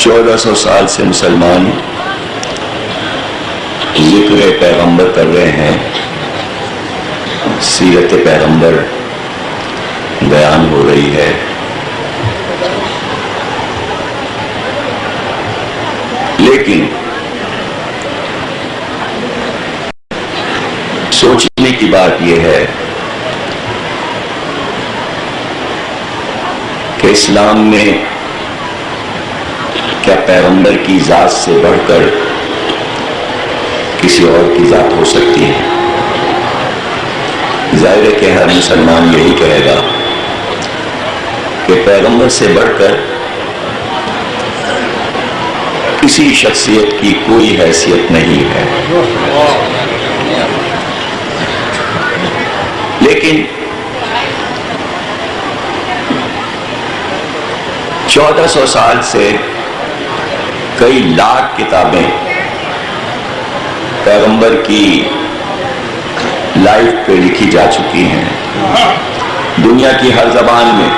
1400 سال سے مسلمان ذکر پیغمبر کر رہے ہیں، سیرت پیغمبر بیان ہو رہی ہے، لیکن سوچنے کی بات یہ ہے کہ اسلام میں کیا پیغمبر کی ذات سے بڑھ کر کسی اور کی ذات ہو سکتی ہے؟ ظاہر ہے کہ ہر مسلمان یہی کہے گا کہ پیغمبر سے بڑھ کر کسی شخصیت کی کوئی حیثیت نہیں ہے، لیکن 1400 سال سے کئی لاکھ کتابیں پیغمبر کی لائف پہ لکھی جا چکی ہیں، دنیا کی ہر زبان میں،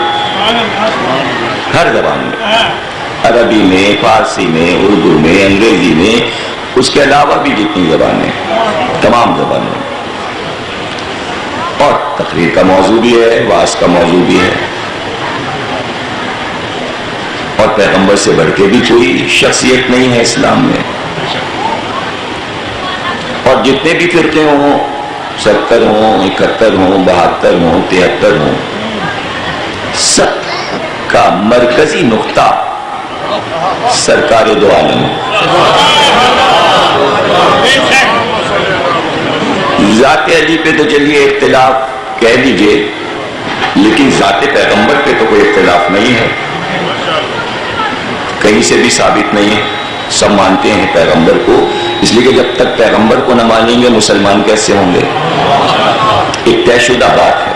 عربی میں، فارسی میں، اردو میں، انگریزی میں، اس کے علاوہ بھی جتنی زبانیں، تمام زبانیں، اور تقریر کا موضوع بھی ہے، وعظ کا موضوع بھی ہے، اور پیغمبر سے بڑھ کے بھی کوئی شخصیت نہیں ہے اسلام میں۔ اور جتنے بھی فرقے ہوں، 70 ہوں، 71 ہوں، 72 ہوں، 73 ہوں، سب کا مرکزی نقطہ سرکار دو عالم۔ ذات علی پہ تو چلیے اختلاف کہہ دیجئے، لیکن ذات پیغمبر پہ تو کوئی اختلاف نہیں ہے، کہیں سے بھی ثابت نہیں ہے، سب مانتے ہیں پیغمبر کو، اس لیے کہ جب تک پیغمبر کو نہ مانیں گے مسلمان کیسے ہوں گے؟ ایک طے شدہ بات ہے۔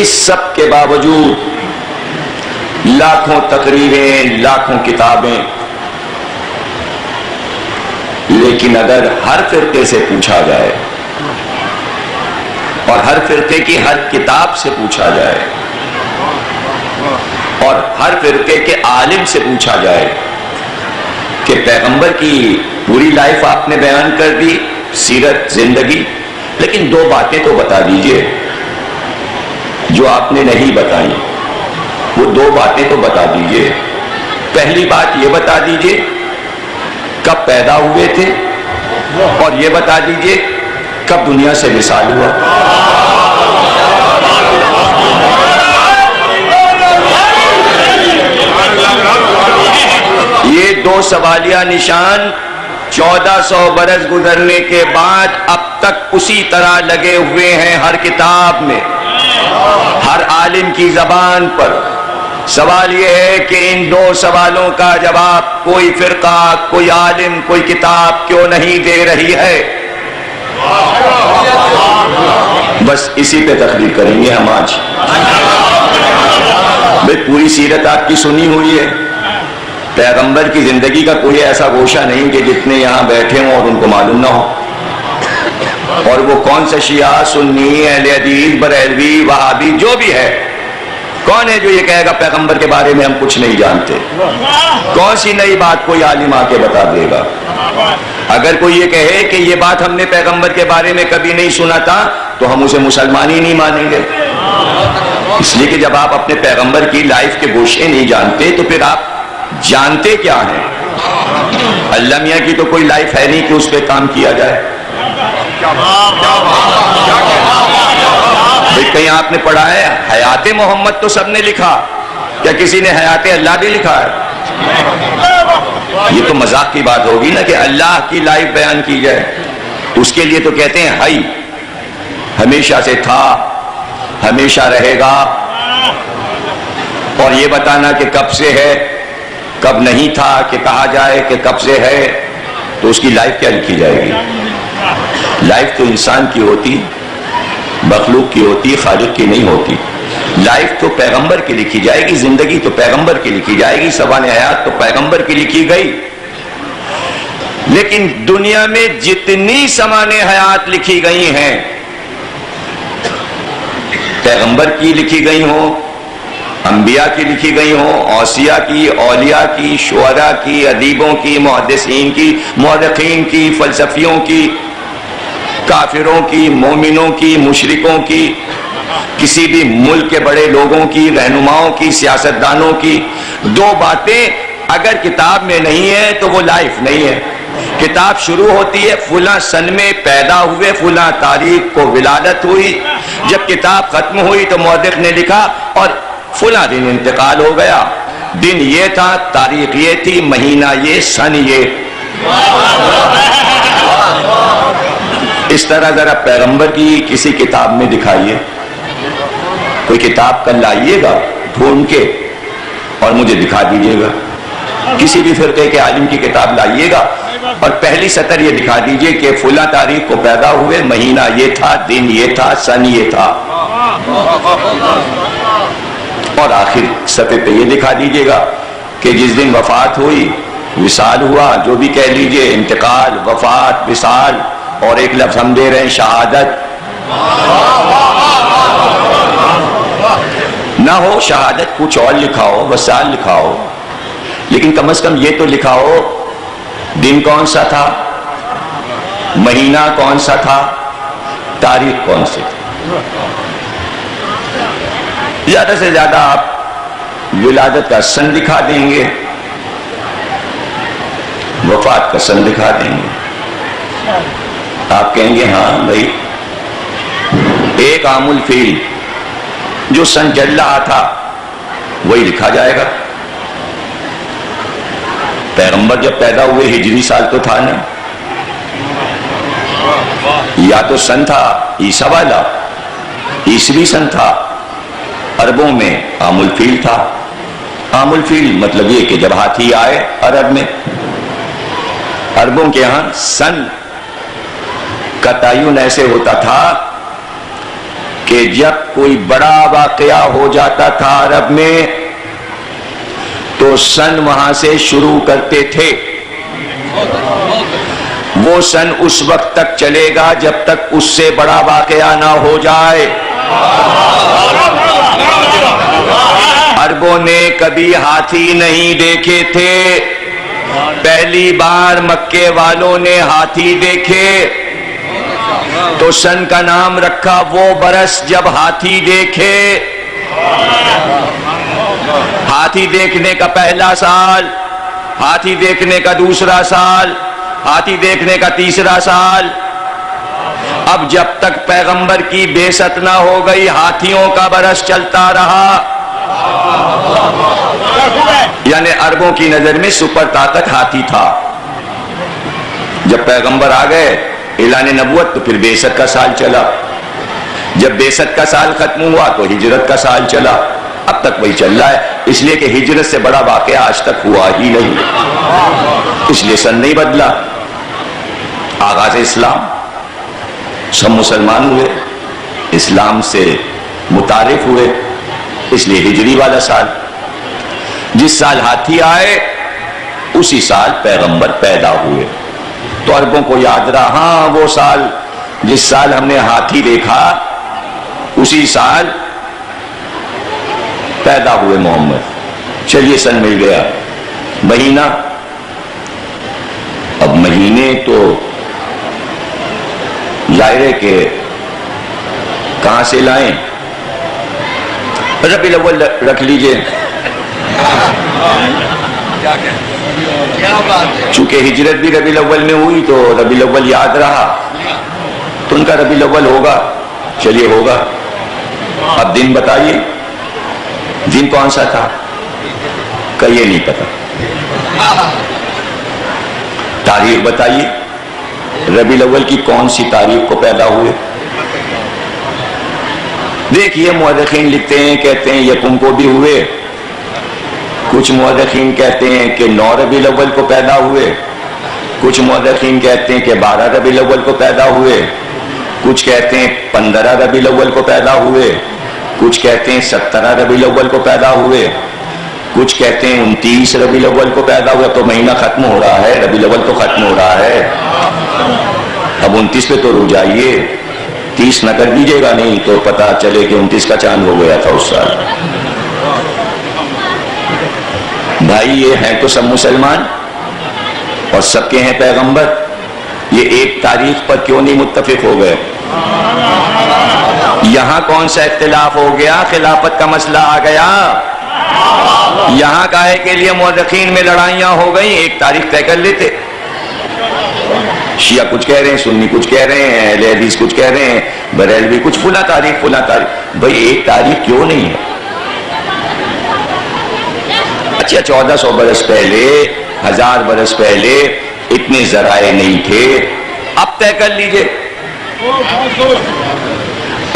اس سب کے باوجود لاکھوں تقریریں، لاکھوں کتابیں، لیکن اگر ہر فرقے سے پوچھا جائے اور ہر فرقے کی ہر کتاب سے پوچھا جائے اور ہر فرقے کے عالم سے پوچھا جائے کہ پیغمبر کی پوری لائف آپ نے بیان کر دی، سیرت، زندگی، لیکن 2 باتیں تو بتا دیجئے جو آپ نے نہیں بتائیں، وہ 2 باتیں تو بتا دیجئے۔ پہلی بات یہ بتا دیجئے کب پیدا ہوئے تھے، اور یہ بتا دیجئے کب دنیا سے وصال ہوا۔ یہ 2 سوالیہ نشان 1400 برس گزرنے کے بعد اب تک اسی طرح لگے ہوئے ہیں، ہر کتاب میں، ہر عالم کی زبان پر۔ سوال یہ ہے کہ ان 2 سوالوں کا جواب کوئی فرقہ، کوئی عالم، کوئی کتاب کیوں نہیں دے رہی ہے؟ بس اسی پہ تقریر کریں گے ہم آج۔ بھئی پوری سیرت آپ کی سنی ہوئی ہے، پیغمبر کی زندگی کا کوئی ایسا گوشہ نہیں کہ جتنے یہاں بیٹھے ہوں اور ان کو معلوم نہ ہو، اور وہ کون سا شیعہ، سنی، اہل حدیث، بریلوی، وہابی، جو بھی ہے، کون ہے جو یہ کہے گا پیغمبر کے بارے میں ہم کچھ نہیں جانتے؟ کون سی نئی بات کوئی عالم آ کے بتا دے گا؟ اگر کوئی یہ کہے کہ یہ بات ہم نے پیغمبر کے بارے میں کبھی نہیں سنا تھا تو ہم اسے مسلمان ہی نہیں مانیں گے، اس لیے کہ جب آپ اپنے پیغمبر کی لائف کے گوشے نہیں جانتے تو پھر آپ جانتے کیا ہیں؟ اللہ میاں کی تو کوئی لائف ہے نہیں کہ اس پہ کام کیا جائے۔ کہیں آپ نے پڑھا ہے حیات محمد تو سب نے لکھا، کیا کسی نے حیات اللہ بھی لکھا ہے؟ یہ تو مذاق کی بات ہوگی نا کہ اللہ کی لائف بیان کی جائے، اس کے لیے تو کہتے ہیں ہائی، ہمیشہ سے تھا، ہمیشہ رہے گا، اور یہ بتانا کہ کب سے ہے، کب نہیں تھا، کہ کہا جائے کہ کب سے ہے، تو اس کی لائف کیا لکھی جائے گی؟ لائف تو انسان کی ہوتی، مخلوق کی ہوتی، خالق کی نہیں ہوتی۔ لائف تو پیغمبر کی لکھی جائے گی، زندگی تو پیغمبر کی لکھی جائے گی، سوانح حیات تو پیغمبر کی لکھی گئی۔ لیکن دنیا میں جتنی سوانح حیات لکھی گئی ہیں، پیغمبر کی لکھی گئی ہوں انبیاء کی لکھی گئی ہوں، اوصیاء کی، اولیاء کی، شعراء کی، ادیبوں کی، محدثین کی، مورخین کی، فلسفیوں کی، کافروں کی، مومنوں کی، مشرکوں کی، کسی بھی ملک کے بڑے لوگوں کی، رہنماؤں کی، سیاستدانوں کی. دو باتیں اگر کتاب میں نہیں ہے تو وہ لائف نہیں ہے. کتاب شروع ہوتی ہے فلاں سن میں پیدا ہوئے، فلاں تاریخ کو ولادت ہوئی. جب کتاب ختم ہوئی تو مورخ نے لکھا اور فلاں دن انتقال ہو گیا. دن یہ تھا، تاریخ یہ تھی، مہینہ یہ، سن یہ. اس طرح ذرا پیغمبر کی کسی کتاب میں دکھائیے. کوئی کتاب کل لائیے گا ڈھونڈ کے اور مجھے دکھا دیجیے گا. کسی بھی فرقے کے عالم کی کتاب لائیے گا اور پہلی سطر یہ دکھا دیجیے کہ فلاں تاریخ کو پیدا ہوئے، مہینہ یہ تھا، دن یہ تھا، سن یہ تھا. اور آخر صفحے پہ یہ دکھا دیجیے گا کہ جس دن وفات ہوئی، وصال ہوا، جو بھی کہہ لیجیے، انتقال، وفات، وصال، اور ایک لفظ ہم دے رہے ہیں شہادت. نہ ہو شہادت، کچھ اور لکھا ہو، وصال لکھا ہو، لیکن کم از کم یہ تو لکھا ہو دن کون سا تھا، مہینہ کون سا تھا، تاریخ کون سی تھی. زیادہ سے زیادہ آپ ولادت کا سن دکھا دیں گے، وفات کا سن دکھا دیں گے. آپ کہیں گے ہاں بھائی ایک عام الفیل جو سن چل رہا تھا وہی لکھا جائے گا. پیغمبر جب پیدا ہوئے ہجری سال تو تھا نہیں، یا تو سن تھا عیسیٰ والا، عیسوی سن تھا، عربوں میں عام الفیل تھا. عام الفیل مطلب یہ کہ جب ہاتھی آئے عرب میں. عربوں کے ہاں سن کا تعین ایسے ہوتا تھا کہ جب کوئی بڑا واقعہ ہو جاتا تھا عرب میں تو سن وہاں سے شروع کرتے تھے. وہ سن اس وقت تک چلے گا جب تک اس سے بڑا واقعہ نہ ہو جائے. عربوں نے کبھی ہاتھی نہیں دیکھے تھے، پہلی بار مکے والوں نے ہاتھی دیکھے تو سن کا نام رکھا وہ برس جب ہاتھی دیکھے. ہاتھی دیکھنے کا پہلا سال، ہاتھی دیکھنے کا دوسرا سال، ہاتھی دیکھنے کا تیسرا سال. اب جب تک پیغمبر کی بعثت نہ ہو گئی ہاتھیوں کا برس چلتا رہا. یعنی عربوں کی نظر میں سپر طاقت ہاتھی تھا. جب پیغمبر آ گئے اعلان نبوت تو پھر بعثت کا سال چلا. جب بعثت کا سال ختم ہوا تو ہجرت کا سال چلا. اب تک وہی چل رہا ہے، اس لیے کہ ہجرت سے بڑا واقعہ آج تک ہوا ہی نہیں، اس لیے سن نہیں بدلا. آغاز اسلام، سب مسلمان ہوئے، اسلام سے متعارف ہوئے، اس لیے ہجری والا سال. جس سال ہاتھی آئے اسی سال پیغمبر پیدا ہوئے. تو عربوں کو یاد رہا ہاں وہ سال جس سال ہم نے ہاتھی دیکھا اسی سال پیدا ہوئے محمد. چلیے سن مل گیا. مہینہ، اب مہینے تو ظاہر ہے کہ کہاں سے لائیں. ربیع الاول رکھ لیجئے، چونکہ ہجرت بھی ربیع الاول میں ہوئی تو ربیع الاول یاد رہا تو ان کا ربیع الاول ہوگا. چلیے ہوگا. اب دن بتائیے، دن کون سا تھا کہ یہ نہیں پتا. تاریخ بتائیے، ربیع الاول کی کون سی تاریخ کو پیدا ہوئے. دیکھیے مورخین لکھتے ہیں، کہتے ہیں یکم کو بھی ہوئے، کچھ مورخین کہتے ہیں کہ 9 ربیع الاول کو پیدا ہوئے، کچھ مورخین کہتے ہیں کہ 12 ربیع الاول کو پیدا ہوئے، کچھ کہتے ہیں 15 ربیع الاول کو پیدا ہوئے، کچھ کہتے ہیں 17 ربیع الاول کو پیدا ہوئے، کچھ کہتے ہیں 29 ربیع الاول کو پیدا ہوا. تو مہینہ ختم ہو رہا ہے، ربیع الاول تو ختم ہو رہا ہے. اب 29 پہ تو رک جائیے، 30 نہ کر دیجیے گا، نہیں تو پتہ چلے کہ 29 کا چاند ہو گیا تھا اس سال. بھائی یہ ہیں تو سب مسلمان اور سب کے ہیں پیغمبر، یہ ایک تاریخ پر کیوں نہیں متفق ہو گئے؟ یہاں کون سا اختلاف ہو گیا؟ خلافت کا مسئلہ آ گیا، یہاں کاہے کے لیے مورخین میں لڑائیاں ہو گئیں؟ ایک تاریخ طے کر لیتے، شیعہ کچھ کہہ رہے ہیں، سنی کچھ کہہ رہے ہیں، اہل حدیث کچھ کہہ رہے ہیں، بریلوی کچھ، فلاں تاریخ فلاں تاریخ، بھائی ایک تاریخ کیوں نہیں ہے؟ اچھا 1400 برس پہلے، 1000 برس پہلے اتنے ذرائع نہیں تھے، اب طے کر لیجئے،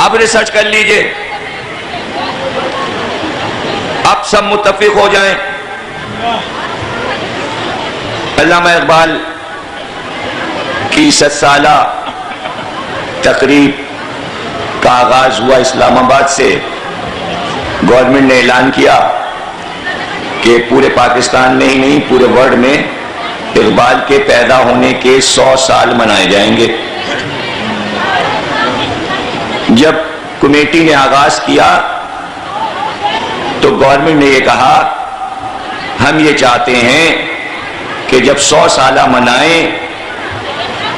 اب ریسرچ کر لیجئے، اب سب متفق ہو جائیں۔ علامہ اقبال کی 100 سالہ تقریب کا آغاز ہوا اسلام آباد سے۔ گورنمنٹ نے اعلان کیا کہ پورے پاکستان میں ہی نہیں، پورے ورلڈ میں اقبال کے پیدا ہونے کے 100 سال منائے جائیں گے۔ جب کمیٹی نے آغاز کیا تو گورنمنٹ نے یہ کہا ہم یہ چاہتے ہیں کہ جب 100 سالہ منائیں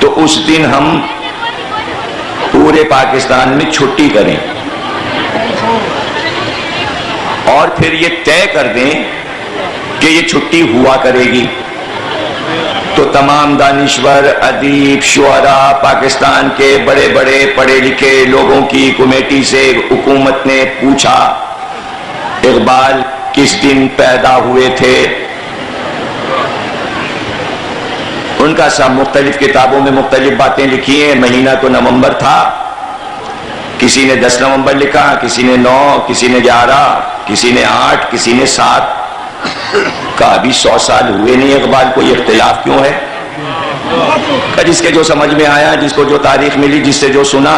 تو اس دن ہم پورے پاکستان میں چھٹی کریں اور پھر یہ طے کر دیں کہ یہ چھٹی ہوا کرے گی۔ تو تمام دانشور، ادیب، شعراء، پاکستان کے بڑے بڑے پڑھے لکھے لوگوں کی کمیٹی سے حکومت نے پوچھا اقبال کس دن پیدا ہوئے تھے؟ ان کا سب مختلف کتابوں میں مختلف باتیں لکھی ہیں۔ مہینہ تو نومبر تھا، کسی نے 10 نومبر لکھا، کسی نے 9، کسی نے 11، کسی نے 8، کسی نے 7۔ کہا ابھی 100 سال ہوئے نہیں اقبال کو، یہ اختلاف کیوں ہے؟ جس کے جو سمجھ میں آیا، جس کو جو تاریخ ملی، جس سے جو سنا،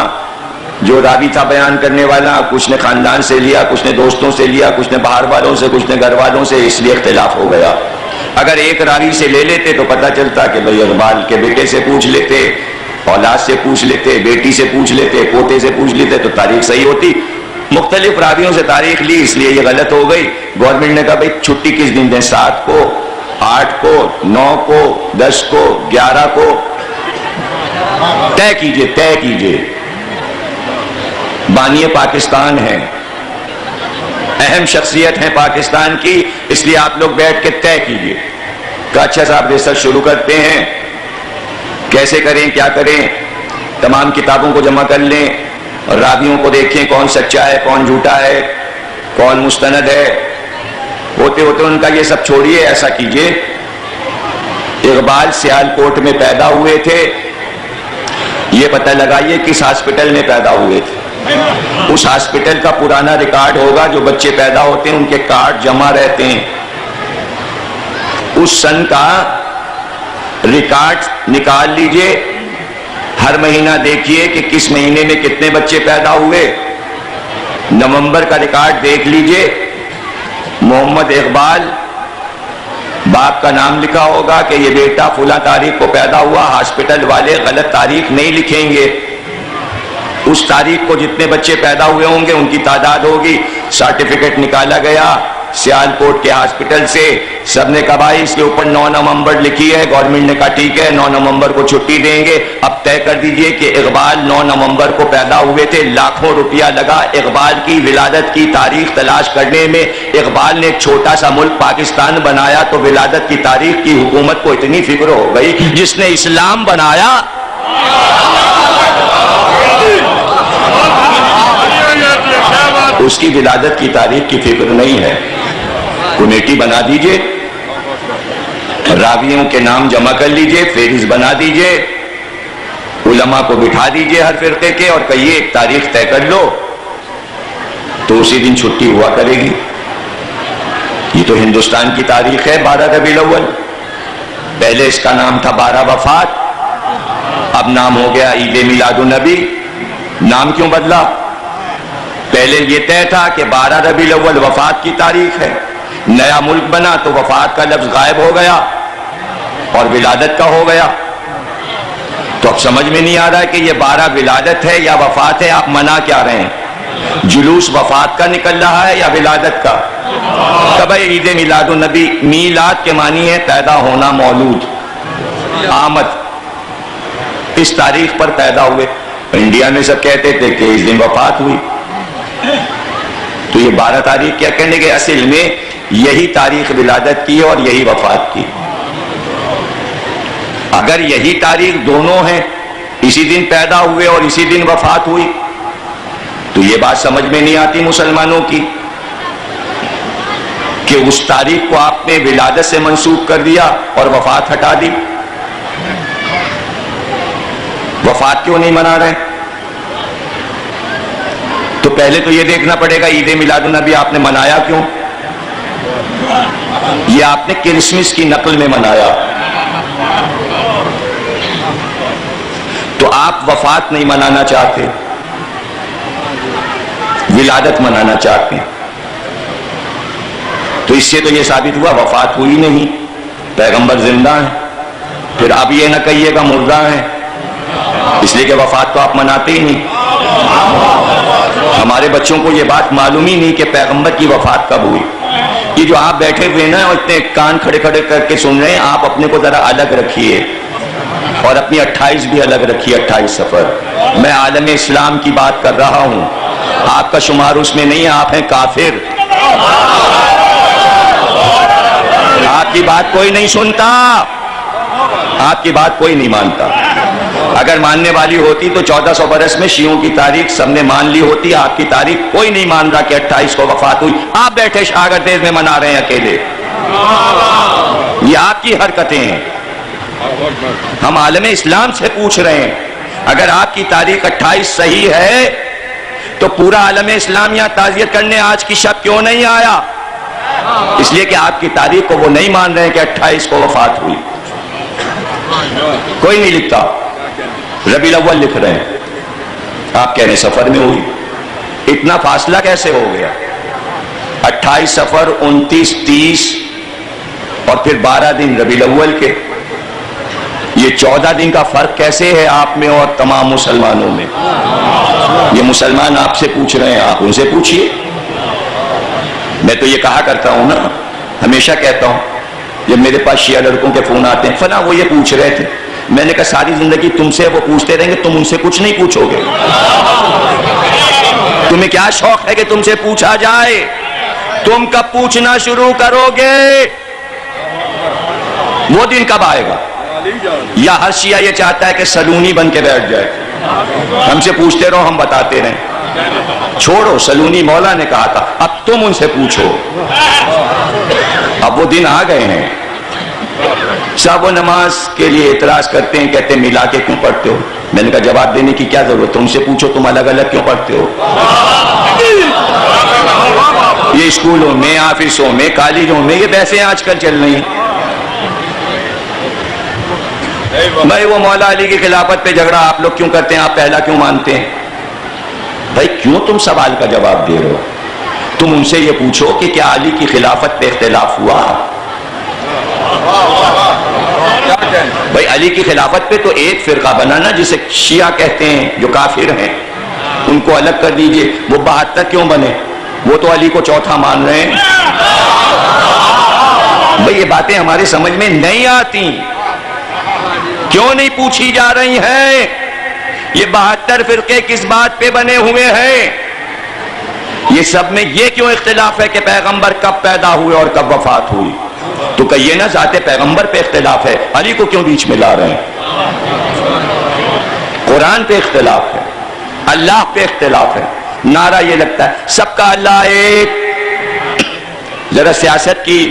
جو راوی تھا بیان کرنے والا، کچھ نے خاندان سے لیا، کچھ نے دوستوں سے لیا، کچھ نے باہر والوں سے، کچھ نے گھر والوں سے، اس لیے اختلاف ہو گیا۔ اگر ایک راوی سے لے لیتے تو پتہ چلتا کہ بھئی اقبال کے بیٹے سے پوچھ لیتے، اولاد سے پوچھ لیتے، بیٹی سے پوچھ لیتے، پوتے سے پوچھ لیتے تو تاریخ صحیح ہوتی۔ مختلف راویوں سے تاریخ لی، اس لیے یہ غلط ہو گئی۔ گورنمنٹ نے کہا بھئی چھٹی کس دن دیں؟ 7 کو، 8 کو، 9 کو، 10 کو، 11 کو، طے کیجئے، طے کیجئے۔ بانی پاکستان ہے، اہم شخصیت ہے پاکستان کی، اس لیے آپ لوگ بیٹھ کے طے کیجئے۔ کہا اچھا صاحب ریسرچ شروع کرتے ہیں، کیسے کریں، کیا کریں؟ تمام کتابوں کو جمع کر لیں، راویوں کو دیکھیں کون سچا ہے، کون جھوٹا ہے، کون مستند ہے۔ ہوتے ہوتے ان کا یہ سب چھوڑیے، ایسا کیجئے اقبال سیالکوٹ میں پیدا ہوئے تھے، یہ پتہ لگائیے کس ہاسپٹل میں پیدا ہوئے تھے۔ اس ہاسپٹل کا پرانا ریکارڈ ہوگا، جو بچے پیدا ہوتے ہیں ان کے کارڈ جمع رہتے ہیں، اس سن کا ریکارڈ نکال لیجئے، ہر مہینہ دیکھیے کہ کس مہینے میں کتنے بچے پیدا ہوئے، نومبر کا ریکارڈ دیکھ لیجئے، محمد اقبال باپ کا نام لکھا ہوگا کہ یہ بیٹا فلاں تاریخ کو پیدا ہوا۔ ہاسپٹل والے غلط تاریخ نہیں لکھیں گے، اس تاریخ کو جتنے بچے پیدا ہوئے ہوں گے ان کی تعداد ہوگی۔ سرٹیفکیٹ نکالا گیا سیالکوٹ کے ہاسپٹل سے، سب نے کہا بھائی اس کے اوپر 9 نومبر لکھی ہے۔ گورنمنٹ نے کہا ٹھیک ہے 9 نومبر کو چھٹی دیں گے۔ اب طے کر دیجئے کہ اقبال 9 نومبر کو پیدا ہوئے تھے۔ لاکھوں روپیہ لگا اقبال کی ولادت کی تاریخ تلاش کرنے میں۔ اقبال نے ایک چھوٹا سا ملک پاکستان بنایا تو ولادت کی تاریخ کی حکومت کو اتنی فکر ہو گئی۔ جس نے اسلام بنایا اس کی ولادت کی تاریخ کی فکر نہیں ہے۔ کمیٹی بنا دیجئے، راویوں کے نام جمع کر لیجئے، فہرست بنا دیجئے، علماء کو بٹھا دیجئے ہر فرقے کے اور کہیے ایک تاریخ طے کر لو تو اسی دن چھٹی ہوا کرے گی۔ یہ تو ہندوستان کی تاریخ ہے 12 ربیع الاول، پہلے اس کا نام تھا 12 وفات، اب نام ہو گیا عید میلاد النبی۔ نام کیوں بدلا؟ پہلے یہ طے تھا کہ 12 ربیع الاول وفات کی تاریخ ہے، نیا ملک بنا تو وفات کا لفظ غائب ہو گیا اور ولادت کا ہو گیا۔ تو اب سمجھ میں نہیں آ رہا ہے کہ یہ 12 ولادت ہے یا وفات ہے، آپ منا کیا رہے ہیں؟ جلوس وفات کا نکل رہا ہے یا ولادت کا؟ کہ بھائی عید میلاد النبی، میلاد کے معنی ہے پیدا ہونا، مولود، آمد، اس تاریخ پر پیدا ہوئے۔ انڈیا میں سب کہتے تھے کہ اس دن وفات ہوئی، تو یہ 12 تاریخ کیا کہنے کے؟ اصل میں یہی تاریخ ولادت کی اور یہی وفات کی۔ اگر یہی تاریخ دونوں ہیں، اسی دن پیدا ہوئے اور اسی دن وفات ہوئی، تو یہ بات سمجھ میں نہیں آتی مسلمانوں کی کہ اس تاریخ کو آپ نے ولادت سے منسوب کر دیا اور وفات ہٹا دی۔ وفات کیوں نہیں منا رہے؟ تو پہلے تو یہ دیکھنا پڑے گا عید میلاد النبی آپ نے منایا کیوں؟ یہ آپ نے کرسمس کی نقل میں منایا، تو آپ وفات نہیں منانا چاہتے، ولادت منانا چاہتے ہیں۔ تو اس سے تو یہ ثابت ہوا وفات ہوئی نہیں، پیغمبر زندہ ہیں۔ پھر اب یہ نہ کہیے گا مردہ ہیں، اس لیے کہ وفات تو آپ مناتے ہی نہیں۔ ہمارے بچوں کو یہ بات معلوم ہی نہیں کہ پیغمبر کی وفات کب ہوئی۔ یہ جو آپ بیٹھے ہوئے نا اور اتنے کان کھڑے کھڑے کر کے سن رہے ہیں، آپ اپنے کو ذرا الگ رکھیے اور اپنی 28 بھی الگ رکھیے، 28 سفر۔ میں عالم اسلام کی بات کر رہا ہوں، آپ کا شمار اس میں نہیں ہے، آپ ہیں کافر۔ آپ کی بات کوئی نہیں سنتا، آپ کی بات کوئی نہیں مانتا۔ اگر ماننے والی ہوتی تو 1400 برس میں شیعوں کی تاریخ سب نے مان لی ہوتی۔ آپ کی تاریخ کوئی نہیں مان رہا کہ 28 کو وفات ہوئی، آپ بیٹھے شاگردیز میں منا رہے ہیں اکیلے۔ یہ آپ کی حرکتیں ہیں۔ ہم عالم اسلام سے پوچھ رہے ہیں، اگر آپ کی تاریخ 28 صحیح ہے تو پورا عالم اسلام یہاں تعزیت کرنے آج کی شب کیوں نہیں آیا؟ اس لیے کہ آپ کی تاریخ کو وہ نہیں مان رہے ہیں کہ 28 کو وفات ہوئی۔ کوئی نہیں لکھتا، ربیع الاول لکھ رہے ہیں، آپ کہہ رہے ہیں سفر میں ہوئی۔ اتنا فاصلہ کیسے ہو گیا؟ 28 سفر، 29، 30 اور پھر 12 دن ربیع الاول کے، یہ 14 دن کا فرق کیسے ہے آپ میں اور تمام مسلمانوں میں؟ یہ مسلمان آپ سے پوچھ رہے ہیں، آپ ان سے پوچھئے۔ میں تو یہ کہا کرتا ہوں نا، ہمیشہ کہتا ہوں جب میرے پاس شیعہ لڑکوں کے فون آتے ہیں، فلاں وہ یہ پوچھ رہے تھے، میں نے کہا ساری زندگی تم سے وہ پوچھتے رہیں گے، تم ان سے کچھ نہیں پوچھو گے۔ تمہیں کیا شوق ہے کہ تم سے پوچھا جائے؟ تم کب پوچھنا شروع کرو گے؟ وہ دن کب آئے گا؟ یا ہر شیعہ یہ چاہتا ہے کہ سلونی بن کے بیٹھ جائے، ہم سے پوچھتے رہو، ہم بتاتے رہیں۔ چھوڑو، سلونی مولا نے کہا تھا، اب تم ان سے پوچھو۔ اب وہ دن آ گئے ہیں۔ صاحب وہ نماز کے لیے اعتراض کرتے ہیں، کہتے ہیں ملا کے کیوں پڑھتے ہو؟ میں نے کہا جواب دینے کی کیا ضرورت، تم سے پوچھو تم الگ الگ کیوں پڑھتے ہو؟ یہ اسکولوں میں، آفسوں میں، کالجوں میں یہ بحثیں آج کل چل رہی ہیں۔ بھائی وہ مولا علی کی خلافت پہ جھگڑا آپ لوگ کیوں کرتے ہیں؟ آپ پہلا کیوں مانتے ہیں؟ بھائی کیوں تم سوال کا جواب دے رہے ہو؟ تم ان سے یہ پوچھو کہ کیا علی کی خلافت پہ اختلاف ہوا؟ بھائی علی کی خلافت پہ تو ایک فرقہ بنانا جسے شیعہ کہتے ہیں، جو کافر ہیں، ان کو الگ کر دیجئے۔ وہ 72 کیوں بنے؟ وہ تو علی کو چوتھا مان رہے ہیں۔ بھئی یہ باتیں ہمارے سمجھ میں نہیں آتی، کیوں نہیں پوچھی جا رہی ہیں؟ یہ 72 فرقے کس بات پہ بنے ہوئے ہیں؟ یہ سب میں یہ کیوں اختلاف ہے کہ پیغمبر کب پیدا ہوئے اور کب وفات ہوئی؟ تو کہیے نا ذات پیغمبر پہ اختلاف ہے، علی کو کیوں بیچ میں لا رہے ہیں؟ قرآن پہ اختلاف ہے، اللہ پہ اختلاف ہے۔ نعرہ یہ لگتا ہے سب کا اللہ ایک۔ ذرا سیاست کی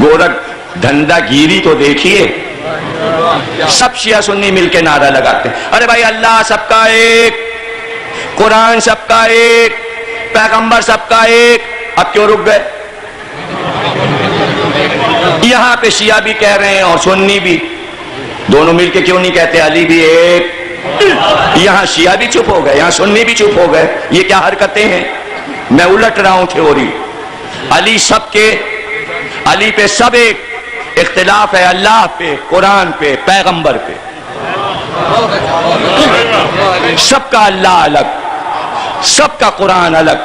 گورکھ دھندا گیری تو دیکھیے، سب شیعہ سنی مل کے نعرہ لگاتے ہیں، ارے بھائی اللہ سب کا ایک، قرآن سب کا ایک، پیغمبر سب کا ایک۔ اب کیوں رک گئے؟ یہاں پہ شیعہ بھی کہہ رہے ہیں اور سنی بھی، دونوں مل کے کیوں نہیں کہتے علی بھی ایک؟ یہاں شیعہ بھی چپ ہو گئے، یہاں سنی بھی چپ ہو گئے۔ یہ کیا حرکتیں ہیں؟ میں الٹ رہا ہوں تھیوری۔ علی سب کے، علی پہ سب ایک، اختلاف ہے اللہ پہ، قرآن پہ، پیغمبر پہ۔ سب کا اللہ الگ، سب کا قرآن الگ،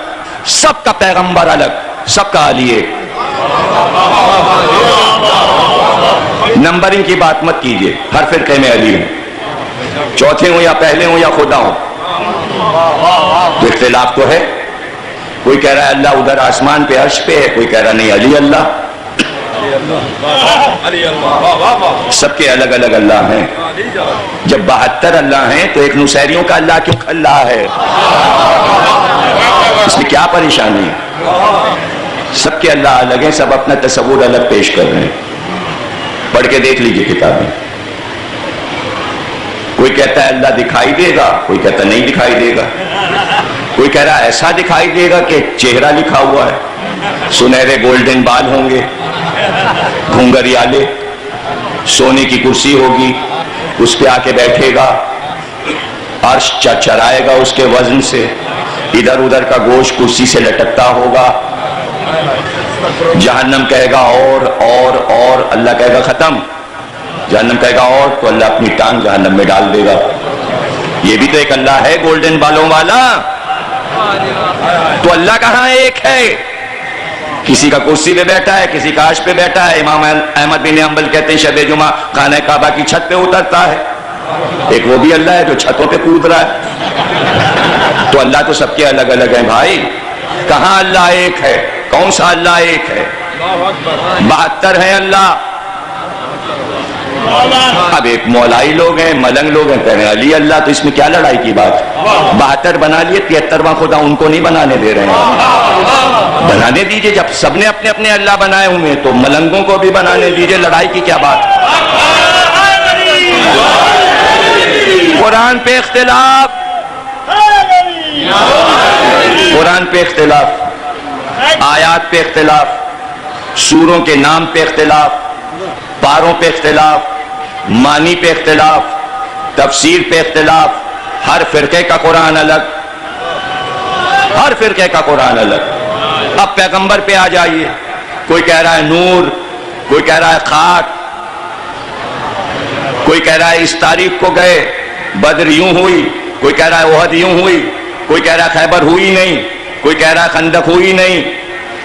سب کا پیغمبر الگ، سب کا علی ایک۔ نمبرنگ کی بات مت کیجئے، ہر فرقے میں علی ہوں، چوتھے ہوں یا پہلے ہوں یا خدا ہوں، تو اختلاف تو ہے۔ کوئی کہہ رہا ہے اللہ ادھر آسمان پہ عرش پہ ہے، کوئی کہہ رہا نہیں علی اللہ۔ سب کے الگ الگ اللہ ہیں۔ جب 72 اللہ ہیں تو ایک نصیریوں کا اللہ کیوں کھل رہا ہے؟ اس میں کیا پریشانی ہے؟ سب کے اللہ الگ ہیں، سب اپنا تصور الگ پیش کر رہے ہیں۔ پڑھ کے دیکھ لیجئے کتابیں۔ کوئی کہتا ہے اللہ دکھائی دے گا، کوئی کہتا نہیں دکھائی دے گا، کوئی کہہ رہا ہے ایسا دکھائی دے گا کہ چہرہ لکھا ہوا ہے، سنہرے گولڈن بال ہوں گے، گھنگریالے، سونے کی کرسی ہوگی، اس پہ آ کے بیٹھے گا، عرش چرچرائے گا اس کے وزن سے، ادھر ادھر کا گوشت کرسی سے لٹکتا ہوگا، جہنم کہے گا اور اللہ کہے گا ختم، جہنم کہے گا اور، تو اللہ اپنی ٹانگ جہنم میں ڈال دے گا۔ یہ بھی تو ایک اللہ ہے گولڈن بالوں والا۔ تو اللہ کہاں ایک ہے؟ کسی کا کرسی پہ بیٹھا ہے، کسی کا عرش پہ بیٹھا ہے۔ امام احمد بن حنبل کہتے ہیں شب جمعہ خانہ کعبہ کی چھت پہ اترتا ہے۔ ایک وہ بھی اللہ ہے جو چھتوں پہ کود رہا ہے۔ تو اللہ تو سب کے الگ الگ ہیں بھائی۔ کہاں اللہ ایک ہے؟ کون سا اللہ ایک ہے؟ 72 ہیں اللہ۔ اب ایک مولائی لوگ ہیں، ملنگ لوگ ہیں، کہہ رہے ہیں علی اللہ، تو اس میں کیا لڑائی کی بات؟ 72 بنا لیے، 73واں خدا ان کو نہیں بنانے دے رہے ہیں۔ بنانے دیجئے، جب سب نے اپنے اپنے اللہ بنائے ہوئے تو ملنگوں کو بھی بنانے دیجئے، لڑائی کی کیا بات؟ قرآن پہ اختلاف، قرآن پہ اختلاف، آیات پہ اختلاف، سوروں کے نام پہ اختلاف، پاروں پہ اختلاف، معنی پہ اختلاف، تفسیر پہ اختلاف، ہر فرقے کا قرآن الگ، ہر فرقے کا قرآن الگ۔ اب پیغمبر پہ آ جائیے، کوئی کہہ رہا ہے نور، کوئی کہہ رہا ہے خاک، کوئی کہہ رہا ہے اس تاریخ کو گئے، بدر یوں ہوئی، کوئی کہہ رہا ہے احد یوں ہوئی، کوئی کہہ رہا ہے خیبر ہوئی نہیں، کوئی کہہ رہا ہے خندق ہوئی نہیں،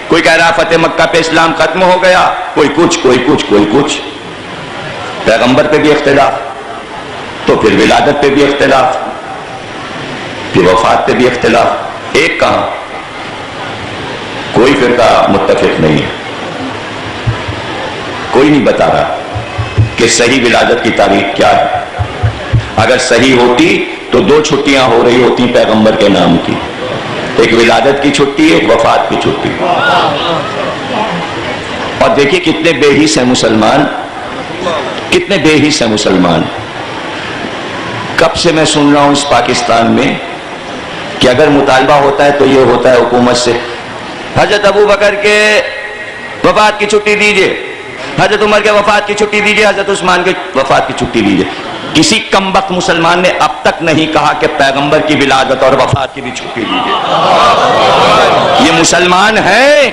کوئی کہہ رہا ہے فتح مکہ پہ اسلام ختم ہو گیا، کوئی کچھ کوئی کچھ کوئی کچھ۔ پیغمبر پہ بھی اختلاف، تو پھر ولادت پہ بھی اختلاف، پھر وفات پہ بھی اختلاف۔ ایک کہاں؟ کوئی فرقہ متفق نہیں ہے، کوئی نہیں بتا رہا کہ صحیح ولادت کی تاریخ کیا ہے۔ اگر صحیح ہوتی تو 2 چھٹیاں ہو رہی ہوتی پیغمبر کے نام کی، ایک ولادت کی چھٹی، ایک وفات کی چھٹی۔ اور دیکھیے کتنے بے حس ہیں مسلمان، کتنے بے حس ہیں مسلمان۔ کب سے میں سن رہا ہوں اس پاکستان میں کہ اگر مطالبہ ہوتا ہے تو یہ ہوتا ہے حکومت سے، حضرت ابو بکر کے وفات کی چھٹی دیجئے، حضرت عمر کے وفات کی چھٹی دیجئے، حضرت عثمان کے وفات کی چھٹی دیجئے۔ کسی کمبخت مسلمان نے اب تک نہیں کہا کہ پیغمبر کی ولادت اور وفات کی بھی چھٹی دیجئے۔ یہ مسلمان ہیں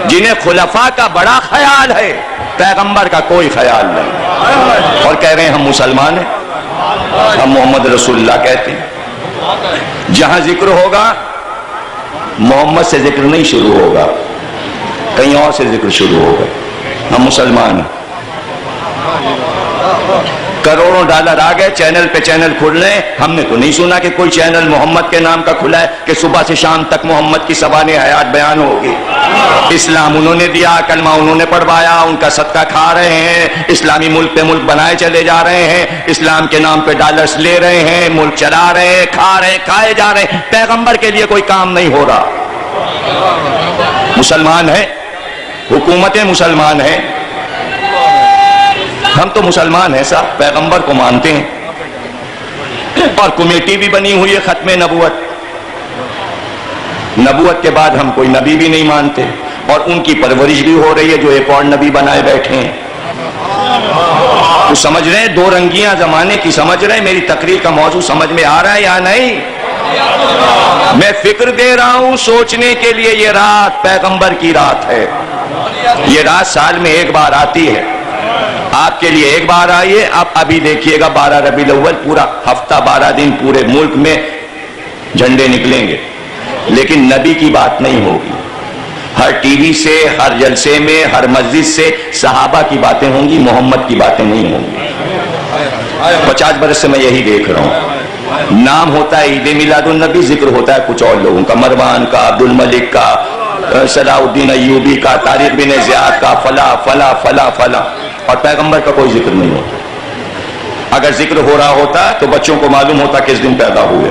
جنہیں خلفاء کا بڑا خیال ہے، پیغمبر کا کوئی خیال نہیں، اور کہہ رہے ہیں ہم مسلمان ہیں، ہم محمد رسول اللہ کہتے ہیں۔ جہاں ذکر ہوگا محمد سے ذکر نہیں شروع ہوگا، کہیں اور سے ذکر شروع ہوگا۔ ہم مسلمان ہیں۔ کروڑوں ڈالر آ گئے، چینل پہ چینل کھل رہے ہیں، ہم نے تو نہیں سنا کہ کوئی چینل محمد کے نام کا کھلا ہے کہ صبح سے شام تک محمد کی سوانح حیات بیان ہوگی۔ اسلام انہوں نے دیا، کلمہ انہوں نے پڑھوایا، ان کا صدقہ کھا رہے ہیں، اسلامی ملک پہ ملک بنائے چلے جا رہے ہیں، اسلام کے نام پہ ڈالرز لے رہے ہیں، ملک چلا رہے ہیں، کھا رہے ہیں، کھائے جا رہے ہیں، پیغمبر کے لیے کوئی کام نہیں ہو رہا۔ مسلمان ہیں، حکومتیں مسلمان ہیں، ہم تو مسلمان ہیں صاحب، پیغمبر کو مانتے ہیں، اور کمیٹی بھی بنی ہوئی ہے ختم نبوت۔ نبوت کے بعد ہم کوئی نبی بھی نہیں مانتے، اور ان کی پرورش بھی ہو رہی ہے جو ایک اور نبی بنائے بیٹھے ہیں۔ تو سمجھ رہے ہیں، 2 رنگیاں زمانے کی سمجھ رہے ہیں؟ میری تقریر کا موضوع سمجھ میں آ رہا ہے یا نہیں؟ میں فکر دے رہا ہوں سوچنے کے لیے۔ یہ رات پیغمبر کی رات ہے، یہ رات سال میں ایک بار آتی ہے، آپ کے لیے ایک بار آئیے۔ اب ابھی دیکھیے گا 12 ربیع الاول، پورا ہفتہ 12 دن پورے ملک میں جھنڈے نکلیں گے، لیکن نبی کی بات نہیں ہوگی. ہر ٹی وی سے، ہر جلسے میں، ہر مسجد سے صحابہ کی باتیں ہوں گی، محمد کی باتیں نہیں ہوں گی. 50 برس سے میں یہی دیکھ رہا ہوں. نام ہوتا ہے عید میلاد النبی، ذکر ہوتا ہے کچھ اور لوگوں کا، مروان کا، عبد الملک کا، صلاح الدین ایوبی کا، طارق بن زیاد کا، فلاں فلاں فلاں فلاں، اور پیغمبر کا کوئی ذکر نہیں ہوتا. اگر ذکر ہو رہا ہوتا تو بچوں کو معلوم ہوتا کس دن پیدا ہوئے.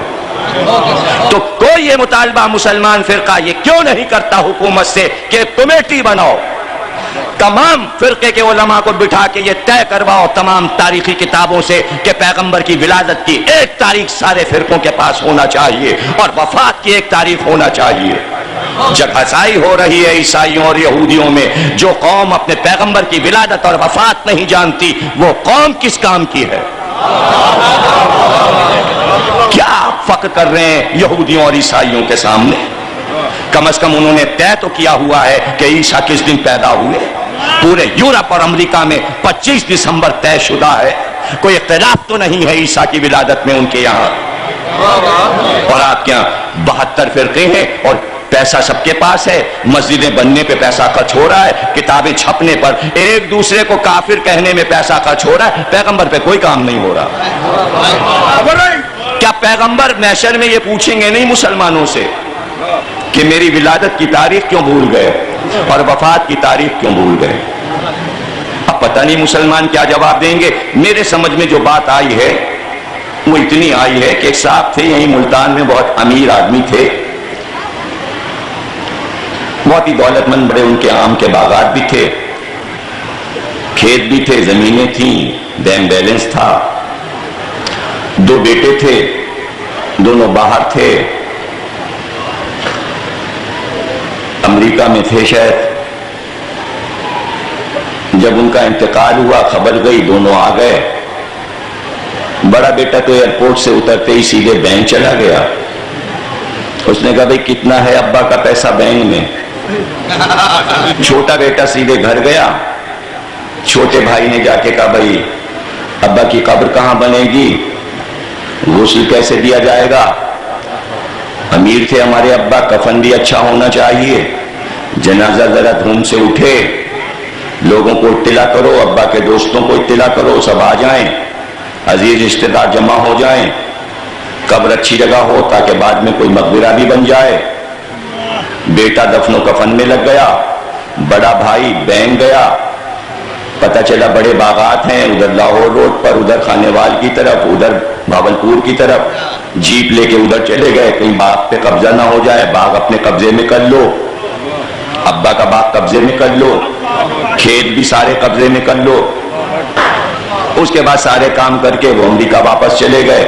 تو کوئی یہ مطالبہ مسلمان فرقہ یہ کیوں نہیں کرتا حکومت سے کہ کمیٹی بناؤ، تمام فرقے کے علماء کو بٹھا کے یہ طے کرواؤ تمام تاریخی کتابوں سے کہ پیغمبر کی ولادت کی ایک تاریخ سارے فرقوں کے پاس ہونا چاہیے اور وفات کی ایک تاریخ ہونا چاہیے. جب ہسائی ہو رہی ہے عیسائیوں اور یہودیوں میں، جو قوم اپنے پیغمبر کی ولادت اور وفات نہیں جانتی، وہ قوم کس کام کی ہے؟ کیا آپ فخر کر رہے ہیں یہودیوں اور عیسائیوں کے سامنے؟ کم از کم انہوں نے طے تو کیا ہوا ہے کہ عیسیٰ کس دن پیدا ہوئے. پورے یورپ اور امریکہ میں 25 دسمبر طے شدہ ہے. کوئی اختلاف تو نہیں ہے عیسیٰ کی ولادت میں ان کے یہاں. اور آپ کے یہاں 72 فرقے ہیں اور پیسہ سب کے پاس ہے. مسجدیں بننے پہ پیسہ خرچ ہو رہا ہے، کتابیں چھپنے پر، ایک دوسرے کو کافر کہنے میں پیسہ خرچ ہو رہا ہے. پیغمبر پہ کوئی کام نہیں ہو رہا. کیا پیغمبر محشر میں یہ پوچھیں گے نہیں مسلمانوں سے کہ میری ولادت کی تاریخ کیوں بھول گئے اور وفات کی تاریخ کیوں بھول گئے؟ اب پتہ نہیں مسلمان کیا جواب دیں گے. میرے سمجھ میں جو بات آئی ہے وہ اتنی آئی ہے کہ ایک صاحب تھے یہیں ملتان میں، بہت امیر آدمی تھے، بہت ہی دولت مند، بڑے ان کے آم کے باغات بھی تھے، کھیت بھی تھے، زمینیں تھیں، بینک بیلنس تھا. 2 بیٹے تھے، دونوں باہر تھے، امریکہ میں تھے شاید. جب ان کا انتقال ہوا خبر گئی، دونوں آ گئے. بڑا بیٹا تو ایئرپورٹ سے اترتے ہی سیدھے بینک چلا گیا. اس نے کہا بھئی کتنا ہے ابا کا پیسہ بینک میں؟ چھوٹا بیٹا سیدھے گھر گیا. چھوٹے بھائی نے جا کے کہا بھئی ابا کی قبر کہاں بنے گی، غسل کیسے دیا جائے گا؟ امیر تھے ہمارے ابا، کفن بھی اچھا ہونا چاہیے، جنازہ ذرا دھوم سے اٹھے، لوگوں کو اطلاع کرو، ابا کے دوستوں کو اطلاع کرو، سب آ جائیں، عزیز رشتہ دار جمع ہو جائیں، قبر اچھی جگہ ہو تاکہ بعد میں کوئی مقبرہ بھی بن جائے. بیٹا دفن و کفن میں لگ گیا. بڑا بھائی بینک گیا، پتہ چلا بڑے باغات ہیں ادھر لاہور روڈ پر، ادھر خانیوال کی طرف، ادھر بھاولپور کی طرف. جیپ لے کے ادھر چلے گئے، کہیں باغ پہ قبضہ نہ ہو جائے، باغ اپنے قبضے میں کر لو، ابا کا باغ قبضے میں کر لو، کھیت بھی سارے قبضے میں کر لو. اس کے بعد سارے کام کر کے وہ امریکہ واپس چلے گئے.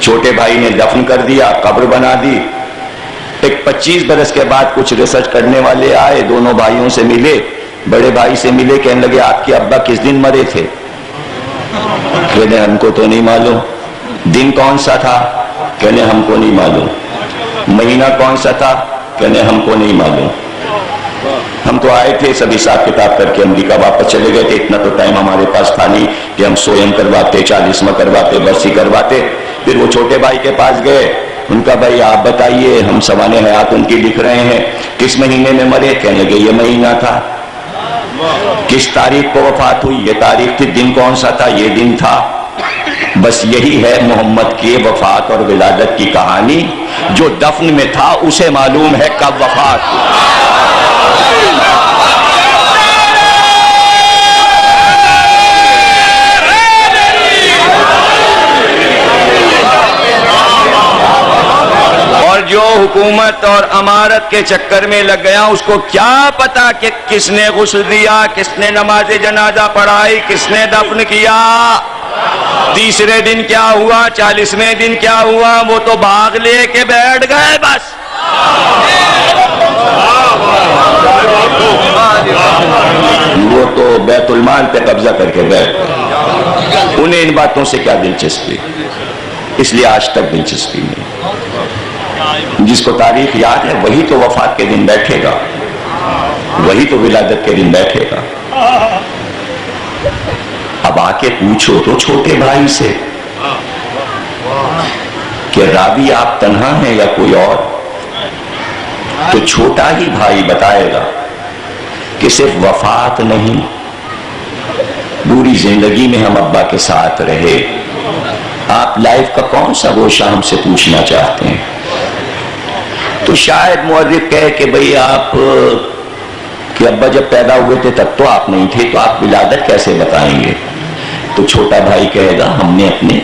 چھوٹے بھائی نے دفن کر دیا، قبر بنا دی. ایک 25 برس کے بعد کچھ ریسرچ کرنے والے آئے، دونوں بھائیوں سے ملے. بڑے بھائی سے ملے، کہنے لگے آپ کے ابا کس دن مرے تھے؟ کہنے ہم کو تو نہیں معلوم. دن کون سا تھا؟ کہنے ہم کو نہیں معلوم. مہینہ کون سا تھا؟ کہنے ہم کو نہیں معلوم. ہم تو آئے تھے سب حساب کتاب کر کے امریکہ واپس چلے گئے تھے. اتنا تو ٹائم ہمارے پاس تھا نہیں کہ ہم سوئم کرواتے، 40واں کرواتے، برسی کرواتے. پھر وہ چھوٹے بھائی کے پاس گئے. ان کا بھائی آپ بتائیے، ہم سوانح حیات ان کی لکھ رہے ہیں، کس مہینے میں مرے؟ کہنے لگے یہ مہینہ تھا. کس تاریخ کو وفات ہوئی؟ یہ تاریخ تھی. دن کون سا تھا؟ یہ دن تھا. بس یہی ہے محمد کے وفات اور ولادت کی کہانی. جو دفن میں تھا اسے معلوم ہے کب وفات ہوئی. اور جو حکومت اور امارت کے چکر میں لگ گیا، اس کو کیا پتا کہ کس نے غسل دیا، کس نے نماز جنازہ پڑھائی، کس نے دفن کیا. 30 دن کیا ہوا، 40ویں دن کیا ہوا، وہ تو باغ لے کے بیٹھ گئے بس. وہ تو بیت المال پہ قبضہ کر کے بیٹھ گئے. انہیں ان باتوں سے کیا دلچسپی، اس لیے آج تک دلچسپی نہیں. جس کو تاریخ یاد ہے وہی تو وفات کے دن بیٹھے گا، وہی تو ولادت کے دن بیٹھے گا. اب آ کے پوچھو تو چھوٹے بھائی سے کہ راوی آپ تنہا ہیں یا کوئی اور؟ تو چھوٹا ہی بھائی بتائے گا کہ صرف وفات نہیں، پوری زندگی میں ہم ابا کے ساتھ رہے۔ آپ لائف کا کون سا گوشہ ہم سے پوچھنا چاہتے ہیں؟ تو شاید مورخ کہے کہ بھئی آپ کہ ابا جب پیدا ہوئے تھے تب تو آپ نہیں تھے، تو آپ ولادت کیسے بتائیں گے؟ تو چھوٹا بھائی کہے گا ہم نے اپنے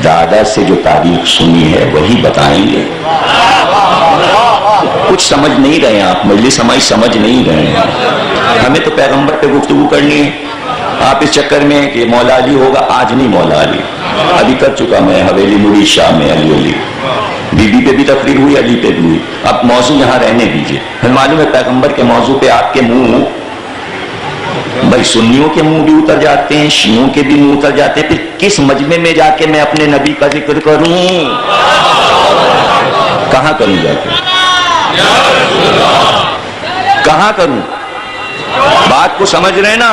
دادا سے جو تاریخ سنی ہے وہی بتائیں گے۔ کچھ سمجھ نہیں رہے ہیں آپ، مجلس ہماری سمجھ نہیں رہے ہیں۔ ہمیں تو پیغمبر پہ گفتگو کرنی ہے، آپ اس چکر میں کہ مولا علی ہوگا، آج نہیں مولا علی، ابھی کر چکا میں حویلی نوری شاہ میں علی بی بی پہ بھی تقریر ہوئی، علی پہ بھی ہوئی، اب موضوع یہاں رہنے دیجئے۔ ہمیں معلوم ہے پیغمبر کے موضوع پہ آپ کے منہ، بھائی سنیوں کے منہ بھی اتر جاتے ہیں، شیعوں کے بھی منہ اتر جاتے ہیں، پھر کس مجمع میں جا کے میں اپنے نبی کا ذکر کروں؟ کہاں کروں جا کے؟ کہاں کروں؟ بات کو سمجھ رہے نا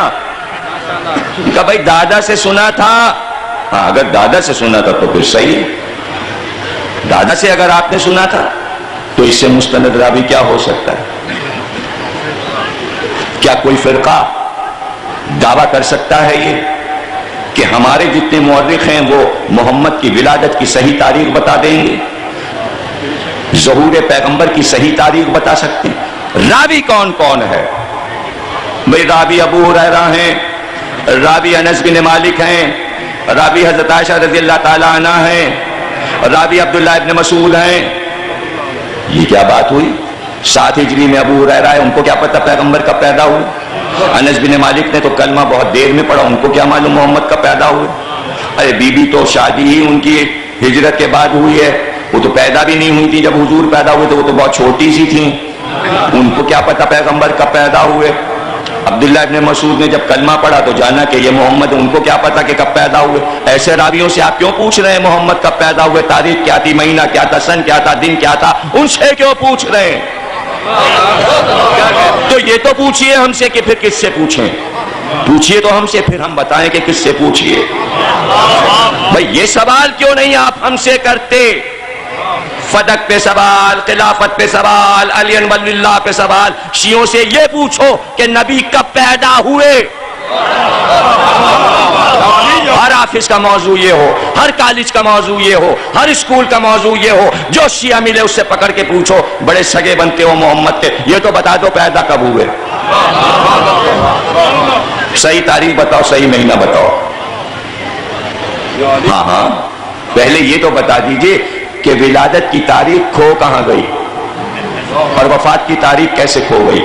کہ بھائی دادا سے سنا تھا، ہاں اگر دادا سے سنا تھا تو پھر صحیح ہے، دادا سے اگر آپ نے سنا تھا تو اس سے مستند راوی کیا ہو سکتا ہے؟ کیا کوئی فرقہ دعویٰ کر سکتا ہے یہ کہ ہمارے جتنے مورخ ہیں وہ محمد کی ولادت کی صحیح تاریخ بتا دیں گے، ظہور پیغمبر کی صحیح تاریخ بتا سکتے ہیں؟ راوی کون کون ہے بھئی؟ راوی ابو ہریرہ ہیں، راوی انس بن مالک ہیں، راوی حضرت عائشہ رضی اللہ تعالی عنہ ہیں، راوی عبداللہ ابن مسعود ہیں۔ یہ کیا بات ہوئی؟ 7 ہجری میں ابو ہریرہ ہے، ان کو کیا پتہ پیغمبر کب پیدا ہوئے؟ انس بن مالک نے تو کلمہ بہت دیر میں پڑھا، ان کو کیا معلوم محمد کب پیدا ہوئے؟ ارے بی بی تو شادی ہی ان کی ہجرت کے بعد ہوئی ہے، وہ تو پیدا بھی نہیں ہوئی تھی جب حضور پیدا ہوئے تھے، وہ تو بہت چھوٹی سی تھیں، ان کو کیا پتہ پیغمبر کب پیدا ہوئے؟ عبداللہ ابن مسعود نے جب کلمہ پڑھا تو جانا کہ یہ محمد، ان کو کیا پتا کہ کب پیدا ہوئے؟ ایسے راویوں سے آپ کیوں پوچھ رہے ہیں محمد کب پیدا ہوئے؟ تاریخ کیا تھی، مہینہ کیا تھا، سن کیا تھا، دن کیا تھا، ان سے کیوں پوچھ رہے ہیں؟ تو یہ تو پوچھئے ہم سے کہ پھر کس سے پوچھیں؟ پوچھئے تو ہم سے، پھر ہم بتائیں کہ کس سے پوچھئے۔ بھئی یہ سوال کیوں نہیں آپ ہم سے کرتے؟ فدق پہ سوال، خلافت پہ سوال، علی ولی اللہ پہ سوال، شیعوں سے یہ پوچھو کہ نبی کب پیدا ہوئے۔ ہر آفس کا موضوع یہ ہو، ہر کالج کا موضوع یہ ہو، ہر اسکول کا موضوع یہ ہو، جو شیعہ ملے اس سے پکڑ کے پوچھو، بڑے سگے بنتے ہو محمد کے، یہ تو بتا دو پیدا کب ہوئے، صحیح تاریخ بتاؤ، صحیح مہینہ بتاؤ۔ ہاں ہاں پہلے یہ تو بتا دیجئے کہ ولادت کی تاریخ کھو کہاں گئی اور وفات کی تاریخ کیسے کھو گئی؟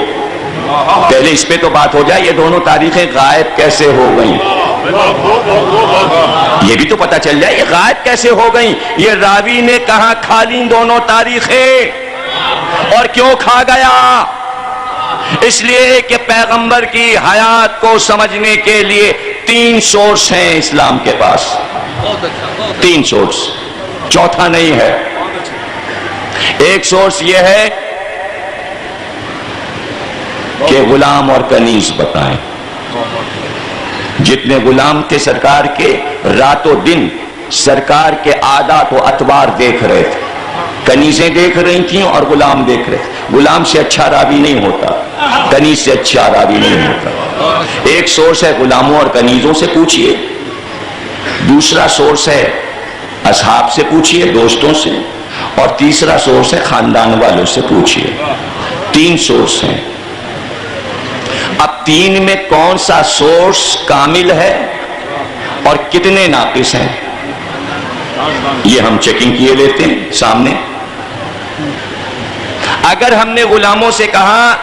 پہلے اس پہ تو بات ہو جائے، یہ دونوں تاریخیں غائب کیسے ہو گئیں؟ یہ بھی تو پتہ چل جائے یہ غائب کیسے ہو گئیں۔ یہ راوی نے کہاں کھا لی دونوں تاریخیں اور کیوں کھا گیا؟ اس لیے کہ پیغمبر کی حیات کو سمجھنے کے لیے 3 سورس ہیں اسلام کے پاس، 3 سورس، چوتھا نہیں ہے۔ ایک سورس یہ ہے کہ غلام اور کنیز بتائیں، جتنے غلام تھے سرکار کے رات و دن سرکار کے عادات و اطوار دیکھ رہے تھے، کنیزیں دیکھ رہی تھیں اور غلام دیکھ رہے تھے۔ غلام سے اچھا راوی نہیں ہوتا، کنیز سے اچھا راوی نہیں ہوتا۔ ایک سورس ہے غلاموں اور کنیزوں سے پوچھئے، دوسرا سورس ہے اصحاب سے پوچھئے، دوستوں سے، اور تیسرا سورس ہے خاندان والوں سے پوچھئے۔ 3 سورس ہیں۔ اب 3 میں کون سا سورس کامل ہے اور کتنے ناقص ہیں یہ ہم چیکنگ کیے لیتے ہیں سامنے۔ اگر ہم نے غلاموں سے کہا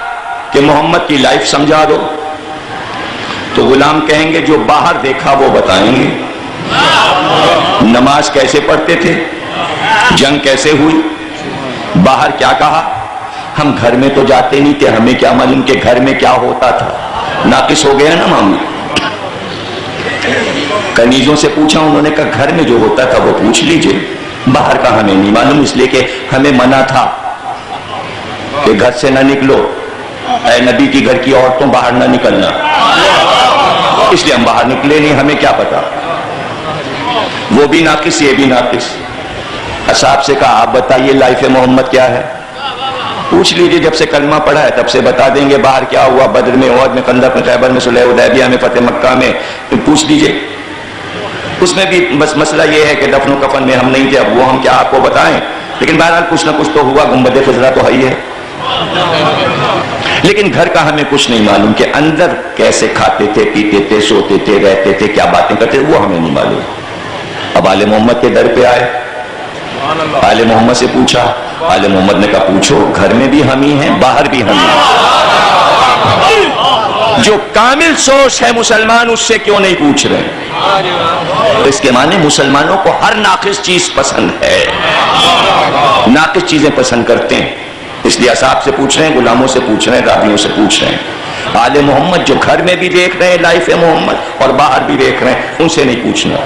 کہ محمد کی لائف سمجھا دو تو غلام کہیں گے جو باہر دیکھا وہ بتائیں گے، نماز کیسے پڑھتے تھے، جنگ کیسے ہوئی، باہر کیا کہا، ہم گھر میں تو جاتے نہیں تھے، ہمیں کیا معلوم کہ گھر میں کیا ہوتا تھا۔ ناقص ہو گیا نا معاملہ۔ کنیزوں سے پوچھا، انہوں نے کہا گھر میں جو ہوتا تھا وہ پوچھ لیجئے، باہر کا ہمیں نہیں معلوم، اس لیے کہ ہمیں منع تھا کہ گھر سے نہ نکلو، اے نبی کی گھر کی عورتوں باہر نہ نکلنا، اس لیے ہم باہر نکلے نہیں، ہمیں کیا پتا۔ وہ بھی ناقص، یہ بھی ناقص۔ اصحاب سے کہا آپ بتائیے لائف محمد کیا ہے؟ پوچھ لیجئے، جب سے کلمہ پڑھا ہے تب سے بتا دیں گے باہر کیا ہوا، بدر میں، احد میں، خندق میں، خیبر میں، صلح حدیبیہ میں، فتح مکہ میں، پوچھ لیجئے۔ اس میں بھی بس مسئلہ یہ ہے کہ دفن و کفن میں ہم نہیں تھے، اب وہ ہم کیا آپ کو بتائیں، لیکن بہرحال کچھ نہ کچھ تو ہوا، گنبد خضرا تو ہے ہی ہے۔ لیکن گھر کا ہمیں کچھ نہیں معلوم کہ اندر کیسے کھاتے تھے، پیتے تھے، سوتے تھے، رہتے تھے، کیا باتیں کرتے تھے، وہ ہمیں نہیں معلوم۔ اب آل محمد کے در پہ آئے، آل محمد سے پوچھا، آل محمد نے کہا پوچھو، گھر میں بھی ہم ہی ہیں، باہر بھی ہم ہی ہیں۔ جو کامل سوچ ہے مسلمان اس سے کیوں نہیں پوچھ رہے؟ تو اس کے معنی مسلمانوں کو ہر ناقص چیز پسند ہے، ناقص چیزیں پسند کرتے ہیں، اس لیے اصحاب سے پوچھ رہے ہیں، غلاموں سے پوچھ رہے ہیں، راویوں سے پوچھ رہے ہیں۔ آل محمد جو گھر میں بھی دیکھ رہے ہیں لائف محمد اور باہر بھی دیکھ رہے ہیں، ان سے نہیں پوچھنا۔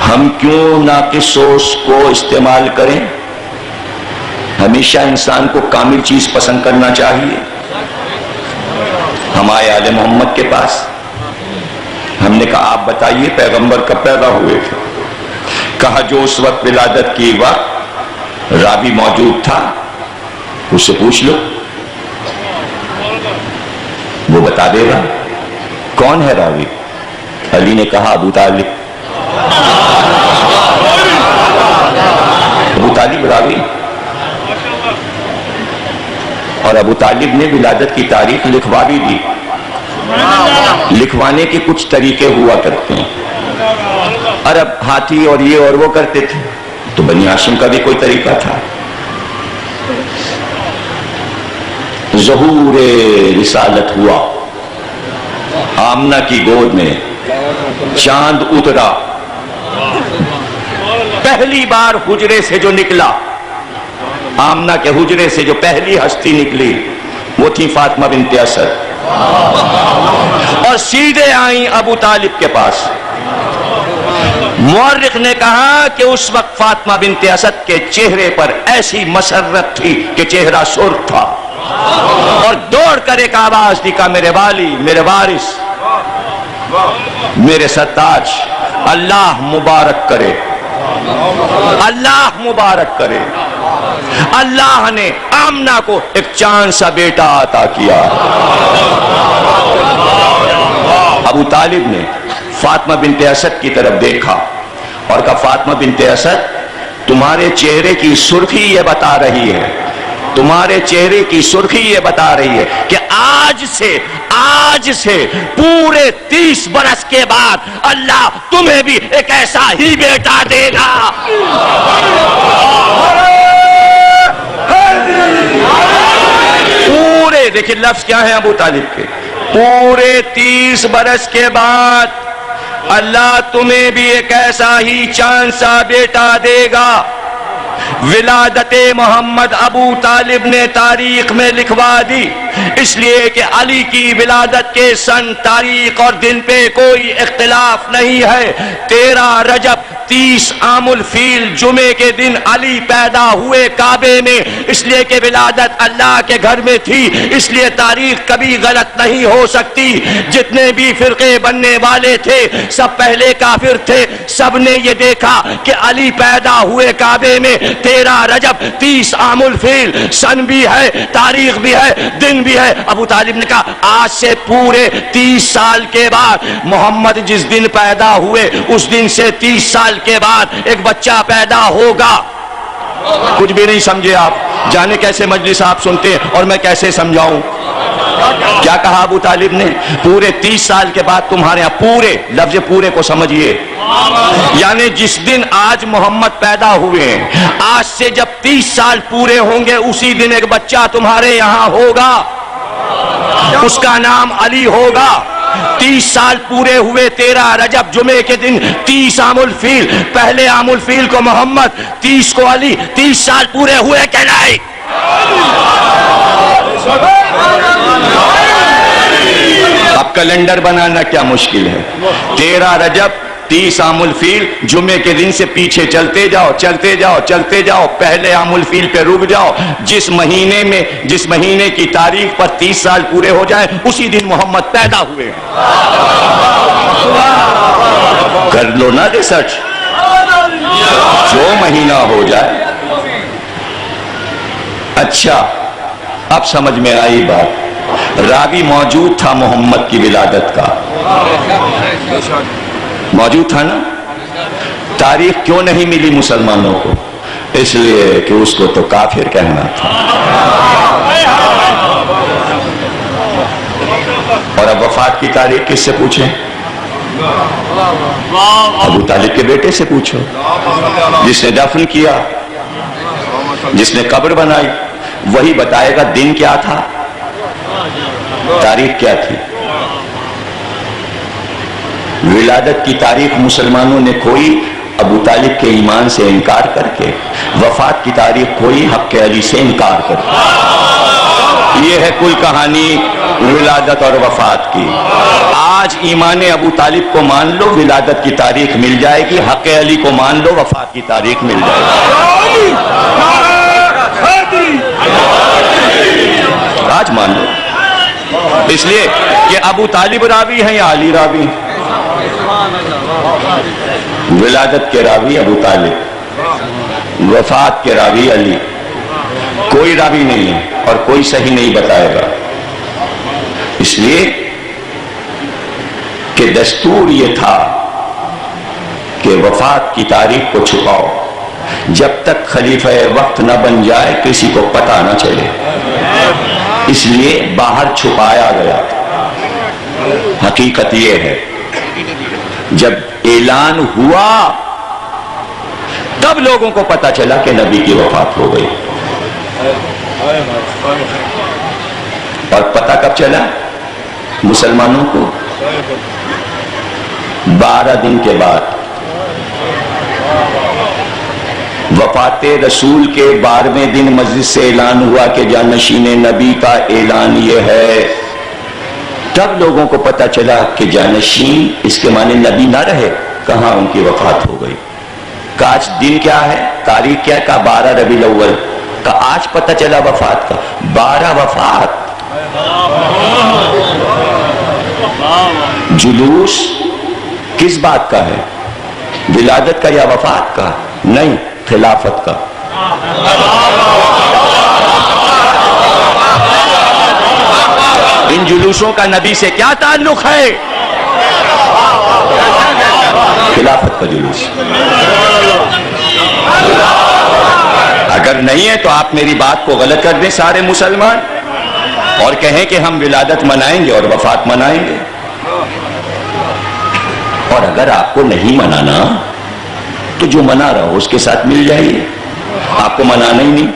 ہم کیوں ناقص سوچ کو استعمال کریں؟ ہمیشہ انسان کو کامل چیز پسند کرنا چاہیے۔ ہم آئے آل محمد کے پاس، ہم نے کہا آپ بتائیے پیغمبر کب پیدا ہوئے تھے؟ کہا جو اس وقت ولادت کی وقت راوی موجود تھا اس سے پوچھ لو، وہ بتا دے گا۔ کون ہے راوی؟ علی نے کہا ابو طالب۔ ابو طالب راوی، اور ابو طالب نے ولادت کی تاریخ لکھوا بھی دی۔ لکھوانے کے کچھ طریقے ہوا کرتے ہیں، عرب ہاتھی اور یہ اور وہ کرتے تھے، تو بنی ہاشم کا بھی کوئی طریقہ تھا۔ ظہور رسالت ہوا، آمنہ کی گود میں چاند اترا، پہلی بار حجرے سے جو نکلا، آمنہ کے حجرے سے جو پہلی ہستی نکلی وہ تھی فاطمہ بنت اسد، اور سیدھے آئیں ابو طالب کے پاس۔ مورخ نے کہا کہ اس وقت فاطمہ بنت اسد کے چہرے پر ایسی مسرت تھی کہ چہرہ سرخ تھا، اور دوڑ کر ایک آواز دی، کہا میرے والی، میرے وارث، میرے سرتاج، اللہ مبارک کرے، اللہ مبارک کرے، اللہ نے آمنہ کو ایک چاند سا بیٹا عطا کیا۔ ابو طالب نے فاطمہ بنت اسد کی طرف دیکھا اور کہا فاطمہ بنت اسد تمہارے چہرے کی سرخی یہ بتا رہی ہے، تمہارے چہرے کی سرخی یہ بتا رہی ہے کہ آج سے پورے 30 برس کے بعد اللہ تمہیں بھی ایک ایسا ہی بیٹا دے گا۔ پورے دیکھیں لفظ کیا ہے ابو طالب کے، پورے 30 برس کے بعد اللہ تمہیں بھی ایک ایسا ہی چاند سا بیٹا دے گا۔ ولادت محمد ابو طالب نے تاریخ میں لکھوا دی، اس لیے کہ علی کی ولادت کے سن، تاریخ اور دن پہ کوئی اختلاف نہیں ہے۔ 13 رجب 30 عام الفیل جمعے کے دن علی پیدا ہوئے کعبے میں، اس لیے کہ ولادت اللہ کے گھر میں تھی، اس لیے تاریخ کبھی غلط نہیں ہو سکتی۔ جتنے بھی فرقے بننے والے تھے سب پہلے کافر تھے، سب نے یہ دیکھا کہ علی پیدا ہوئے کعبے میں 13 رجب 30 عام الفیل، سن بھی ہے، تاریخ بھی ہے، دن بھی ہے۔ ابو طالب نے کہا آج سے پورے 30 سال کے بعد محمد جس دن پیدا ہوئے اس دن سے 30 سال کے بعد ایک بچہ پیدا ہوگا۔ کچھ بھی نہیں سمجھے آپ، جانے کیسے مجلس آپ سنتے ہیں اور میں کیسے سمجھاؤں؟ کیا کہا ابو طالب نے؟ پورے 30 سال کے بعد تمہارے یہاں، پورے لفظ پورے کو سمجھیے، یعنی جس دن آج محمد پیدا ہوئے ہیں، آج سے جب 30 سال پورے ہوں گے اسی دن ایک بچہ تمہارے یہاں ہوگا، اس کا نام علی ہوگا۔ 30 سال پورے ہوئے 13 رجب جمعے کے دن، 30 عام الفیل، پہلے عام الفیل کو محمد، 30 کو علی، 30 سال پورے ہوئے کہ نہیں؟ اب کیلنڈر بنانا کیا مشکل ہے، 13 رجب 30 عام الفیل جمعے کے دن سے پیچھے چلتے جاؤ چلتے جاؤ چلتے جاؤ، پہلے عام الفیل پہ رک جاؤ، جس مہینے کی تاریخ پر 30 سال پورے ہو جائیں اسی دن محمد پیدا ہوئے۔ کر لو نا ریسرچ، جو مہینہ ہو جائے. اچھا اب سمجھ میں آئی بات. راوی موجود تھا محمد کی ولادت کا, موجود تھا نا. تاریخ کیوں نہیں ملی مسلمانوں کو؟ اس لیے کہ اس کو تو کافر کہنا تھا. اور اب وفات کی تاریخ کس سے پوچھیں؟ ابو طالب کے بیٹے سے پوچھو, جس نے دفن کیا, جس نے قبر بنائی. وہی بتائے گا دن کیا تھا, تاریخ کیا تھی. ولادت کی تاریخ مسلمانوں نے کھوئی ابو طالب کے ایمان سے انکار کر کے, وفات کی تاریخ کھوئی حق علی سے انکار کر کے. یہ ہے کل کہانی ولادت اور وفات کی. آج ایمان ابو طالب کو مان لو, ولادت کی تاریخ مل جائے گی. حق علی کو مان لو, وفات کی تاریخ مل جائے گی. آج مان لو, اس لیے کہ ابو طالب راوی ہیں یا علی راوی. ولادت کے راوی ابو طالب, وفات کے راوی علی. کوئی راوی نہیں ہے اور کوئی صحیح نہیں بتائے گا. اس لیے کہ دستور یہ تھا کہ وفات کی تاریخ کو چھپاؤ جب تک خلیفہ وقت نہ بن جائے, کسی کو پتہ نہ چلے. اس لیے باہر چھپایا گیا. حقیقت یہ ہے جب اعلان ہوا تب لوگوں کو پتہ چلا کہ نبی کی وفات ہو گئی. اور پتہ کب چلا مسلمانوں کو؟ 12 دن کے بعد. وفات رسول کے 12ویں دن مسجد سے اعلان ہوا کہ جانشین نبی کا اعلان یہ ہے. تب لوگوں کو پتہ چلا کہ جانشین اس کے معنی نبی نہ رہے, کہاں ان کی وفات ہو گئی. کہ آج دن کیا ہے, تاریخ کیا, کا 12 ربیع الاول کا. آج پتہ چلا وفات کا. 12 وفات. جلوس کس بات کا ہے, ولادت کا یا وفات کا؟ نہیں, خلافت کا. ان جلوسوں کا نبی سے کیا تعلق ہے؟ خلافت کا جلوس. اگر نہیں ہے تو آپ میری بات کو غلط کر دیں سارے مسلمان, اور کہیں کہ ہم ولادت منائیں گے اور وفات منائیں گے. اور اگر آپ کو نہیں منانا تو جو منا رہا ہو اس کے ساتھ مل جائیے. آپ کو منانا ہی نہیں,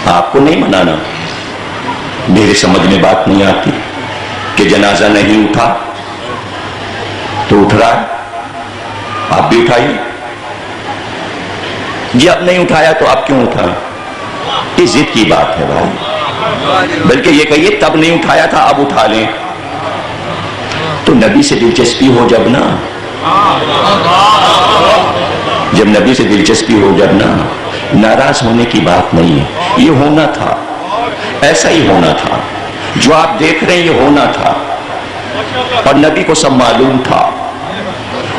آپ کو نہیں منانا. میرے سمجھ میں بات نہیں آتی کہ جنازہ نہیں اٹھا تو اٹھ رہا ہے, آپ بھی اٹھائیے. جی اب نہیں اٹھایا تو آپ کیوں اٹھائیں؟ یہ ضد کی بات ہے بھائی. بلکہ یہ کہیے تب نہیں اٹھایا تھا اب اٹھا لیں. تو نبی سے دلچسپی ہو جب نا, جب نبی سے دلچسپی ہو جب نا, ناراض ہونے کی بات نہیں ہے. یہ ہونا تھا, ایسا ہی ہونا تھا. جو آپ دیکھ رہے ہیں یہ ہونا تھا. اور نبی کو سب معلوم تھا,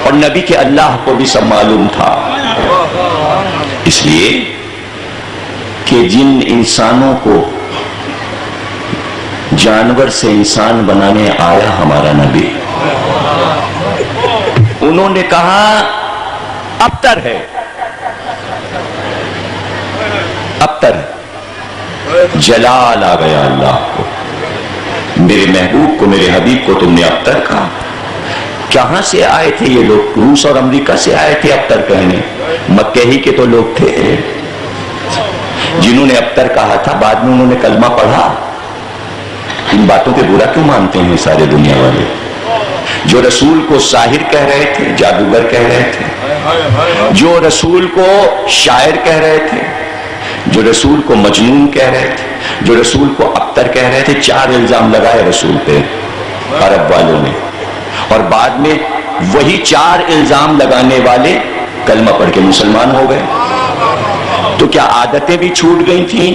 اور نبی کے اللہ کو بھی سب معلوم تھا. اس لیے کہ جن انسانوں کو جانور سے انسان بنانے آیا ہمارا نبی, انہوں نے کہا ابتر ہے, ابتر. جلال آ گیا اللہ کو, میرے محبوب کو, میرے حبیب کو تم نے ابتر کہا. کہاں سے آئے تھے یہ لوگ؟ روس اور امریکہ سے آئے تھے ابتر کہنے. مکہ ہی کے تو لوگ تھے جنہوں نے ابتر کہا تھا. بعد میں انہوں نے کلمہ پڑھا. ان باتوں پہ برا کیوں مانتے ہیں سارے دنیا والے؟ جو رسول کو ساحر کہہ رہے تھے, جادوگر کہہ رہے تھے, جو رسول کو شاعر کہہ رہے تھے, جو رسول کو مجنون کہہ رہے تھے, جو رسول کو ابتر کہہ رہے تھے, 4 الزام لگائے رسول پہ عرب والوں نے. اور بعد میں وہی 4 الزام لگانے والے کلمہ پڑھ کے مسلمان ہو گئے. تو کیا عادتیں بھی چھوٹ گئی تھیں؟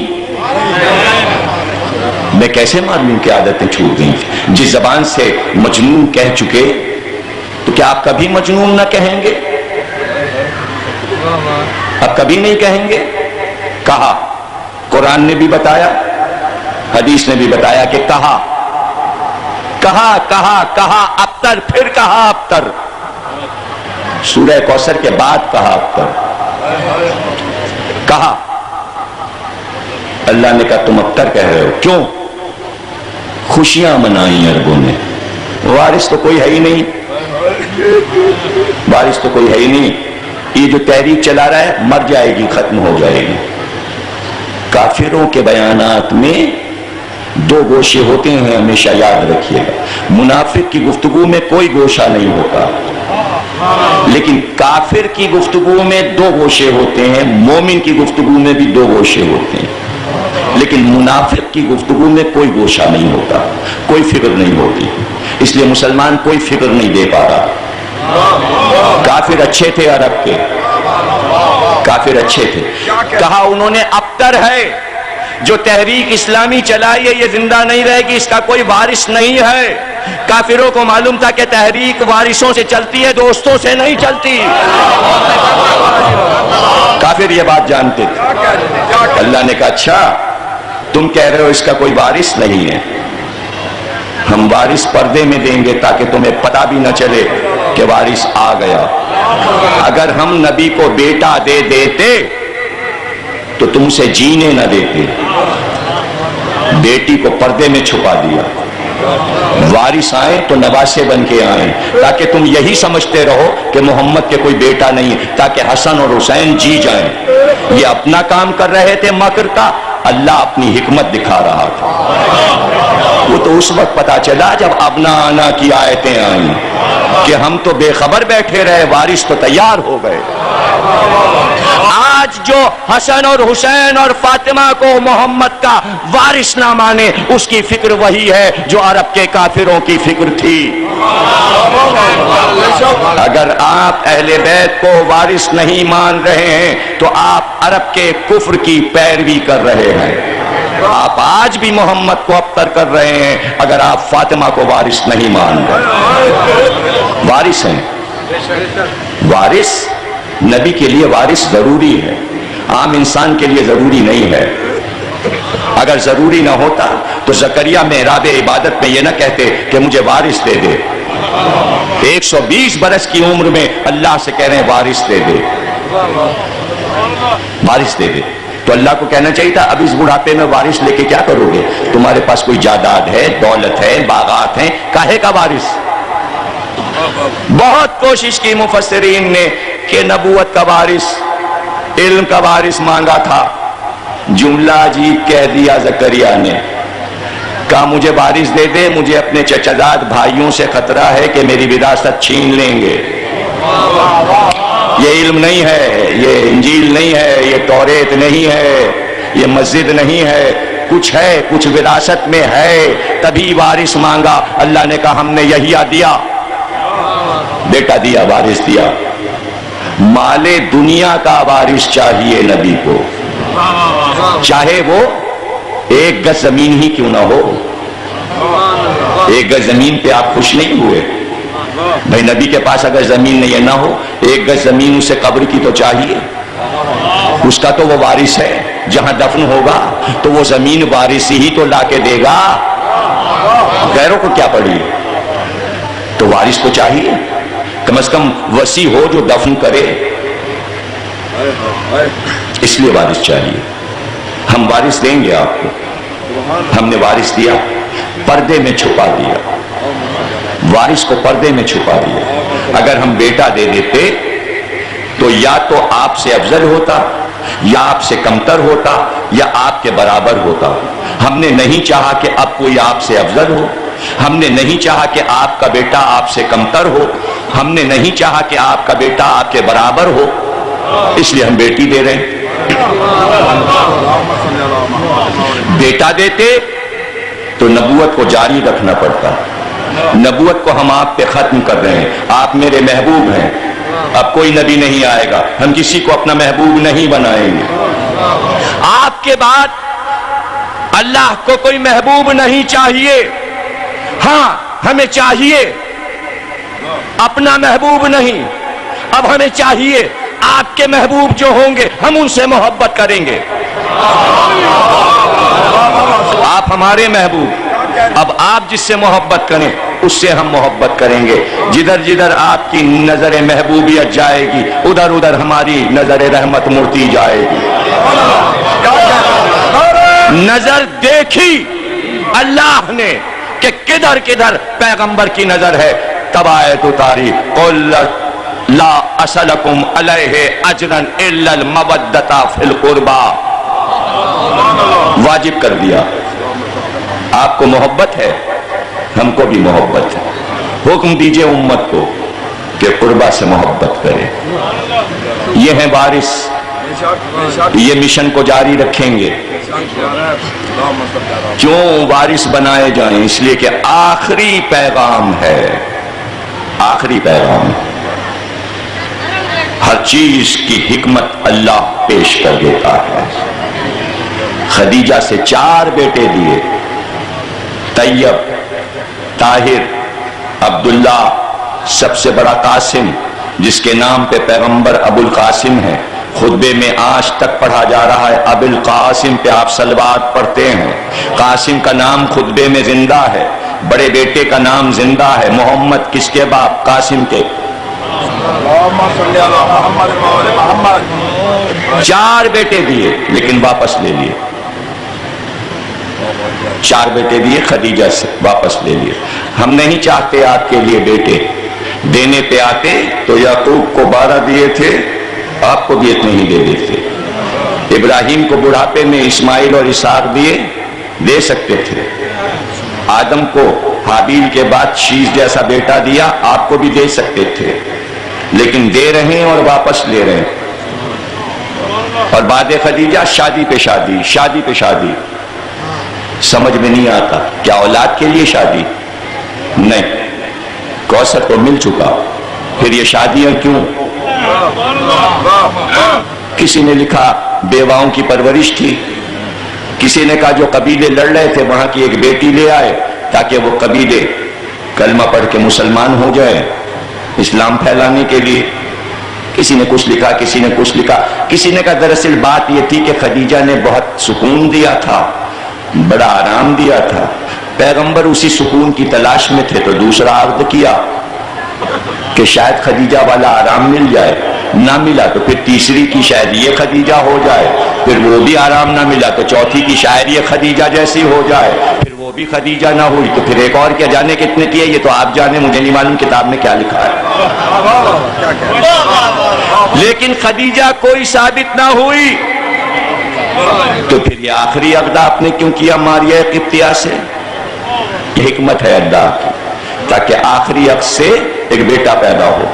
میں کیسے معلوم کہ عادتیں چھوٹ گئی تھیں؟ جس زبان سے مجنون کہہ چکے تو کیا آپ کبھی مجنون نہ کہیں گے؟ اب کبھی نہیں کہیں گے. کہا, قرآن نے بھی بتایا, حدیث نے بھی بتایا کہ کہا کہا کہا کہا ابتر, پھر کہا ابتر. سورہ کوثر کے بعد کہا ابتر. کہا, اللہ نے کہا تم ابتر کہہ رہے ہو, کیوں؟ خوشیاں منائیں عربوں نے, وارث تو کوئی ہے ہی نہیں, وارث تو کوئی ہے ہی نہیں. یہ جو تحریک چلا رہا ہے مر جائے گی, ختم ہو جائے گی. کافروں کے بیانات میں دو گوشے ہوتے ہیں, ہمیشہ یاد رکھیے گا. منافق کی گفتگو میں کوئی گوشہ نہیں ہوتا, لیکن کافر کی گفتگو میں دو گوشے ہوتے ہیں. مومن کی گفتگو میں بھی دو گوشے ہوتے ہیں, لیکن منافق کی گفتگو میں کوئی گوشہ نہیں ہوتا, کوئی فکر نہیں ہوتی. اس لیے مسلمان کوئی فکر نہیں دے پا رہا. کافر اچھے تھے عرب کے, کافر اچھے تھے. کہا انہوں نے ابتر ہے, جو تحریک اسلامی چلائی ہے یہ زندہ نہیں رہے گی, اس کا کوئی وارث نہیں ہے. کافروں کو معلوم تھا کہ تحریک وارثوں سے چلتی ہے, دوستوں سے نہیں چلتی. کافر یہ بات جانتے تھے. اللہ نے کہا اچھا تم کہہ رہے ہو اس کا کوئی وارث نہیں ہے, ہم وارث پردے میں دیں گے تاکہ تمہیں پتہ بھی نہ چلے کہ وارث آ گیا. اگر ہم نبی کو بیٹا دے دیتے تو تم سے جینے نہ دیتے. بیٹی کو پردے میں چھپا دیا. وارث آئے تو نواسے بن کے آئیں, تاکہ تم یہی سمجھتے رہو کہ محمد کے کوئی بیٹا نہیں, تاکہ حسن اور حسین جی جائیں. یہ اپنا کام کر رہے تھے مکر کا, اللہ اپنی حکمت دکھا رہا تھا. وہ تو اس وقت پتا چلا جب ابنا آنا کی آیتیں آئیں کہ ہم تو بے خبر بیٹھے رہے, وارث تو تیار ہو گئے. آج جو حسن اور حسین اور فاطمہ کو محمد کا وارث نہ مانے, اس کی فکر وہی ہے جو عرب کے کافروں کی فکر تھی. اگر آپ اہل بیت کو وارث نہیں مان رہے ہیں تو آپ عرب کے کفر کی پیروی کر رہے ہیں. آپ آج بھی محمد کو ابتر کر رہے ہیں اگر آپ فاطمہ کو وارث نہیں مان رہے. وارث ہیں, وارث نبی کے لیے وارث ضروری ہے, عام انسان کے لیے ضروری نہیں ہے. اگر ضروری نہ ہوتا تو زکریا محراب عبادت میں یہ نہ کہتے کہ مجھے وارث دے دے. 120 برس کی عمر میں اللہ سے کہہ رہے ہیں وارث دے دے, وارث دے دے. تو اللہ کو کہنا چاہیے تھا اب اس بڑھاپے میں وارث لے کے کیا کرو گے؟ تمہارے پاس کوئی جائیداد ہے, دولت ہے, باغات ہیں, کاہے کا وارث؟ بہت کوشش کی مفسرین نے کہ نبوت کا وارث, علم کا وارث مانگا تھا. جملہ عجیب کہہ دیا زکریا نے, کہا مجھے وارث دے دے, مجھے اپنے چچاداد بھائیوں سے خطرہ ہے کہ میری وراثت چھین لیں گے. یہ علم نہیں ہے, یہ انجیل نہیں ہے, یہ توریت نہیں ہے, یہ مسجد نہیں ہے, کچھ ہے, کچھ وراثت میں ہے, تبھی وارث مانگا. اللہ نے کہا ہم نے یہی دیا, بیٹا دیا, وارث دیا. مال دنیا کا وارث چاہیے نبی کو, چاہے وہ 1 گز زمین ہی کیوں نہ ہو. 1 گز زمین پہ آپ خوش نہیں ہوئے بھائی؟ نبی کے پاس اگر زمین نہیں نہ ہو, 1 گز زمین اسے قبر کی تو چاہیے. اس کا تو وہ وارث ہے, جہاں دفن ہوگا تو وہ زمین وارث ہی تو لا کے دے گا, غیروں کو کیا پڑی. تو وارث تو چاہیے, کم از کم وسیع ہو جو دفن کرے, اس لیے وارث چاہیے. ہم وارث دیں گے آپ کو. ہم نے وارث دیا, پردے میں چھپا دیا, وارث کو پردے میں چھپا دیا. اگر ہم بیٹا دے دیتے تو یا تو آپ سے افضل ہوتا, یا آپ سے کمتر ہوتا, یا آپ کے برابر ہوتا. ہم نے نہیں چاہا کہ اب کوئی آپ سے افضل ہو, ہم نے نہیں چاہا کہ آپ کا بیٹا آپ سے کمتر ہو, ہم نے نہیں چاہا کہ آپ کا بیٹا آپ کے برابر ہو, اس لیے ہم بیٹی دے رہے ہیں. بیٹا دیتے تو نبوت کو جاری رکھنا پڑتا. نبوت کو ہم آپ پہ ختم کر رہے ہیں. آپ میرے محبوب ہیں, اب کوئی نبی نہیں آئے گا, ہم کسی کو اپنا محبوب نہیں بنائیں گے. آپ کے بعد اللہ کو کوئی محبوب نہیں چاہیے. ہاں ہمیں چاہیے اپنا محبوب نہیں, اب ہمیں چاہیے آپ کے محبوب جو ہوں گے ہم ان سے محبت کریں گے. آپ ہمارے محبوب، اب آپ جس سے محبت کریں اس سے ہم محبت کریں گے. جدھر جدھر آپ کی نظر محبوبیت جائے گی ادھر ادھر ہماری نظر رحمت مڑتی جائے گی. نظر دیکھی اللہ نے کہ کدھر کدھر پیغمبر کی نظر ہے، تب آیت اتاری قل لا اسلکم علیہ اجرا الا المودۃ فی القربى. واجب کر دیا. آپ کو محبت ہے، ہم کو بھی محبت ہے. حکم دیجئے امت کو کہ قربا سے محبت کرے. یہ ہیں وارث، یہ مشن کو جاری رکھیں گے. کیوں وارث بنائے جائیں؟ اس لیے کہ آخری پیغام ہے، آخری پیغام. ہر چیز کی حکمت اللہ پیش کر دیتا ہے. خدیجہ سے 4 بیٹے دیے، طیب، طاہر، عبداللہ، سب سے بڑا قاسم جس کے نام پہ پیغمبر ابو القاسم ہے. خطبے میں آج تک پڑھا جا رہا ہے، ابو القاسم پہ آپ صلوات پڑھتے ہیں. قاسم کا نام خطبے میں زندہ ہے. بڑے بیٹے کا نام زندہ ہے. محمد کس کے باپ؟ قاسم کے. 4 بیٹے دیے لیکن واپس لے لیے. 4 بیٹے دیے خدیجہ سے، واپس لے لیے. ہم نہیں چاہتے آپ کے لیے بیٹے. دینے پہ آتے تو یعقوب کو 12 دیے تھے، آپ کو بھی اتنے ہی دے دیتے. ابراہیم کو بڑھاپے میں اسماعیل اور اسحاق دیے، دے سکتے تھے. آدم کو حابیل کے بعد شیش جیسا بیٹا دیا، آپ کو بھی دے سکتے تھے. لیکن دے رہے ہیں اور واپس لے رہے ہیں. اور بعد خدیجہ شادی پہ شادی، شادی پہ شادی. سمجھ میں نہیں آتا کیا اولاد کے لیے شادی؟ نہیں، کوثر تو مل چکا، پھر یہ شادیاں کیوں؟ کسی نے لکھا بیواؤں کی پرورش تھی. کسی نے کہا جو قبیلے لڑ رہے تھے وہاں کی ایک بیٹی لے آئے تاکہ وہ قبیلے کلمہ پڑھ کے مسلمان ہو جائے اسلام پھیلانے کے لیے. کسی نے کچھ لکھا، کسی نے کچھ لکھا. کسی نے کہا دراصل بات یہ تھی کہ خدیجہ نے بہت سکون دیا تھا، بڑا آرام دیا تھا. پیغمبر اسی سکون کی تلاش میں تھے تو دوسرا عقد کیا کہ شاید خدیجہ والا آرام مل جائے. نہ ملا تو پھر تیسری کی شاید یہ خدیجہ ہو جائے. پھر وہ بھی آرام نہ ملا تو چوتھی کی شاید یہ خدیجہ جیسی ہو جائے. پھر وہ بھی خدیجہ نہ ہوئی تو پھر ایک اور کیا جانے کتنے کیے. یہ تو آپ جانے، مجھے نہیں معلوم کتاب میں کیا لکھا ہے. لیکن خدیجہ کوئی ثابت نہ ہوئی تو پھر یہ آخری عقد آپ نے کیوں کیا ماریہ قبطیہ سے؟ یہ حکمت ہے اللہ کی، تاکہ آخری عقد سے ایک بیٹا پیدا ہو.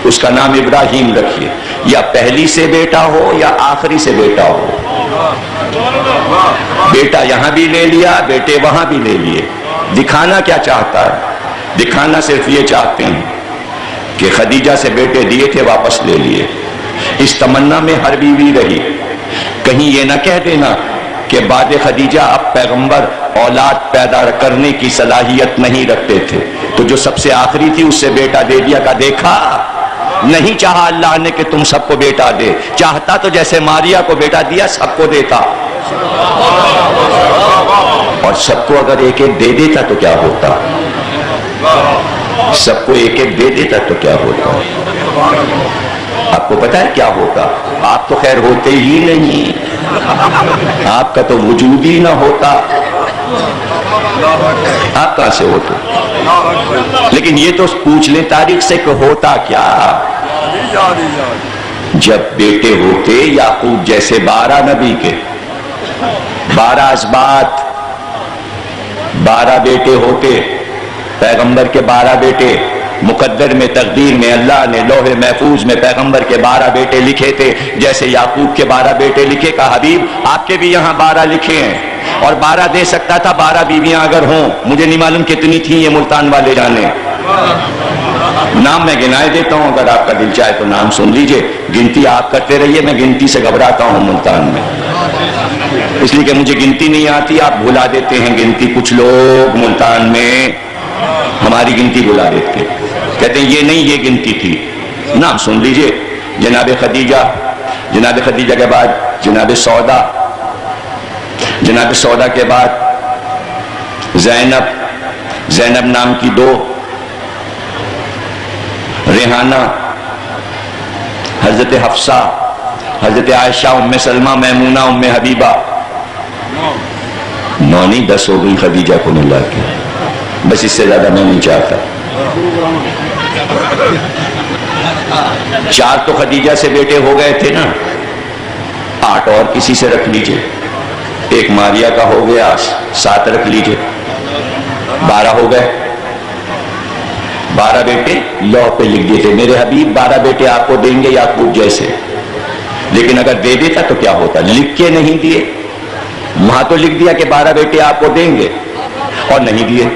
اس کا نام ابراہیم رکھیے. یا پہلی سے بیٹا ہو یا آخری سے بیٹا ہو. بیٹا یہاں بھی لے لیا، بیٹے وہاں بھی لے لیے. دکھانا کیا چاہتا ہے؟ دکھانا صرف یہ چاہتے ہیں کہ خدیجہ سے بیٹے دیے تھے واپس لے لیے. اس تمنا میں ہر بیوی رہی. کہیں یہ نہ کہہ دینا کہ بعد خدیجہ اب پیغمبر اولاد پیدا کرنے کی صلاحیت نہیں رکھتے تھے تو جو سب سے آخری تھی اس سے بیٹا دے دیا. کا دیکھا نہیں چاہا اللہ نے کہ تم سب کو بیٹا دے. چاہتا تو جیسے ماریا کو بیٹا دیا سب کو دیتا. اور سب کو اگر ایک ایک دے دیتا تو کیا ہوتا؟ سب کو ایک ایک دے دیتا تو کیا ہوتا؟ آپ کو پتا ہے کیا ہوتا؟ آپ تو خیر ہوتے ہی نہیں، آپ کا تو وجود ہی نہ ہوتا. آپ کہاں سے ہوتے؟ لیکن یہ تو پوچھ لیں تاریخ سے کہ ہوتا کیا. جب بیٹے ہوتے یعقوب جیسے 12 نبی کے 12 اسباط، 12 بیٹے ہوتے. پیغمبر کے 12 بیٹے مقدر میں، تقدیر میں اللہ نے لوح محفوظ میں پیغمبر کے 12 بیٹے لکھے تھے. جیسے یعقوب کے 12 بیٹے لکھے. کہا حبیب آپ کے بھی یہاں 12 لکھے ہیں اور 12 دے سکتا تھا. 12 بیویاں اگر ہوں، مجھے نہیں معلوم کتنی تھیں، یہ ملتان والے جانے. نام میں گنائے دیتا ہوں، اگر آپ کا دل چاہے تو نام سن لیجئے. گنتی آپ کرتے رہیے، میں گنتی سے گھبراتا ہوں ملتان میں، اس لیے کہ مجھے گنتی نہیں آتی. آپ بھلا دیتے ہیں گنتی. کچھ لوگ ملتان میں ہماری گنتی بھلا دیتے، کہتے ہیں یہ نہیں، یہ گنتی تھی. نام سن لیجئے. جناب خدیجہ، جناب خدیجہ کے بعد جناب سودا، جناب سودا کے بعد زینب، زینب نام کی 2، ریحانہ، حضرت حفصہ، حضرت عائشہ، ام سلمہ، میمونہ، ام حبیبہ، 9 نہیں 10 ہو گئی خدیجہ کو ملا کے، بس اس سے زیادہ میں نہیں چاہتا۔ 4 تو خدیجہ سے بیٹے ہو گئے تھے نا، 8 اور کسی سے رکھ لیجئے، 1 ماریا کا ہو گیا، 7 رکھ لیجئے، 12 ہو گئے۔ 12 بیٹے لوح پہ لکھ دیے تھے، میرے حبیب 12 بیٹے آپ کو دیں گے یعقوب جیسے، لیکن اگر دے دیتا تو کیا ہوتا؟ لکھ کے نہیں دیے، وہاں تو لکھ دیا کہ 12 بیٹے آپ کو دیں گے اور نہیں دیے،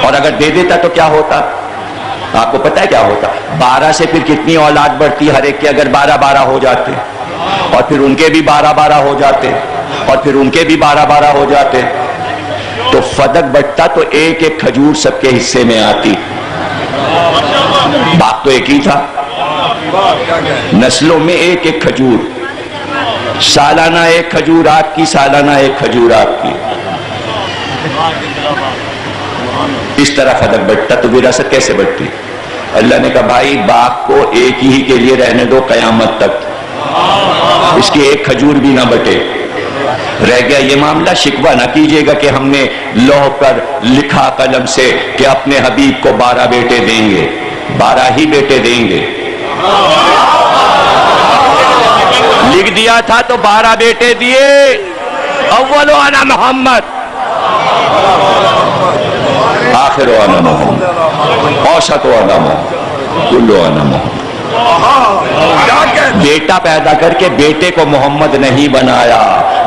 اور اگر دے دیتا تو کیا ہوتا؟ آپ کو پتہ ہے کیا ہوتا؟ 12 سے پھر کتنی اولاد بڑھتی، ہر ایک کے اگر 12 ہو جاتے، اور پھر ان کے بھی 12 ہو جاتے، اور پھر ان کے بھی 12 ہو جاتے، تو فدق بٹتا تو ایک ایک کھجور سب کے حصے میں آتی۔ باپ تو ایک ہی تھا، نسلوں میں ایک ایک کھجور، سالانہ 1 کھجور آپ کی، سالانہ 1 کھجور آپ کی، اس طرح فدق بٹتا تو وراثت کیسے بٹتی؟ اللہ نے کہا بھائی باپ کو ایک ہی کے لیے رہنے دو قیامت تک، اس کی 1 کھجور بھی نہ بٹے۔ رہ گیا یہ معاملہ، شکوہ نہ کیجئے گا کہ ہم نے لوح پر لکھا قلم سے کہ اپنے حبیب کو 12 بیٹے دیں گے، 12 ہی بیٹے دیں گے، لکھ دیا تھا تو 12 بیٹے دیے۔ اول انا محمد، آخر انا محمد، اوسط انا محمد، کل انا محمد۔ بیٹا پیدا کر کے بیٹے کو محمد نہیں بنایا،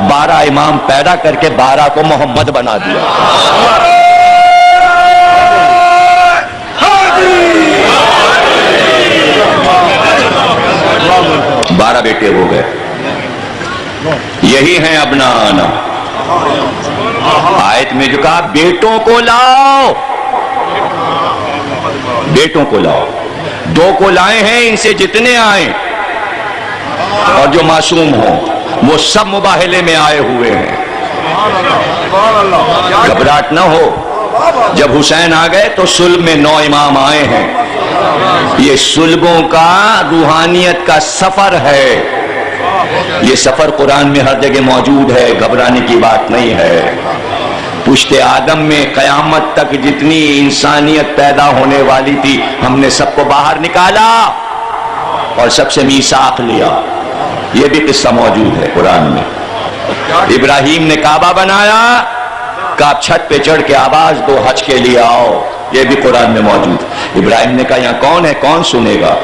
12 امام پیدا کر کے 12 کو محمد بنا دیا۔ 12 بیٹے ہو گئے، یہی ہیں ابنانا۔ آیت میں جو کہا بیٹوں کو لاؤ، بیٹوں کو لاؤ، 2 کو لائے ہیں، ان سے جتنے آئیں اور جو معصوم ہوں وہ سب مباہلے میں آئے ہوئے ہیں۔ گھبراہٹ نہ ہو، جب حسین آ گئے تو صلب میں 9 امام آئے ہیں۔ یہ صلبوں کا روحانیت کا سفر ہے، یہ سفر قرآن میں ہر جگہ موجود ہے، گھبرانے کی بات نہیں ہے۔ پشت آدم میں قیامت تک جتنی انسانیت پیدا ہونے والی تھی ہم نے سب کو باہر نکالا اور سب سے میثاق لیا، یہ بھی قصہ موجود ہے قرآن میں۔ ابراہیم نے کعبہ بنایا، کہا چھت پہ چڑھ کے آواز دو حج کے لیے آؤ، یہ بھی قرآن میں موجود۔ ابراہیم نے کہا یہاں کون ہے، کون سنے گا؟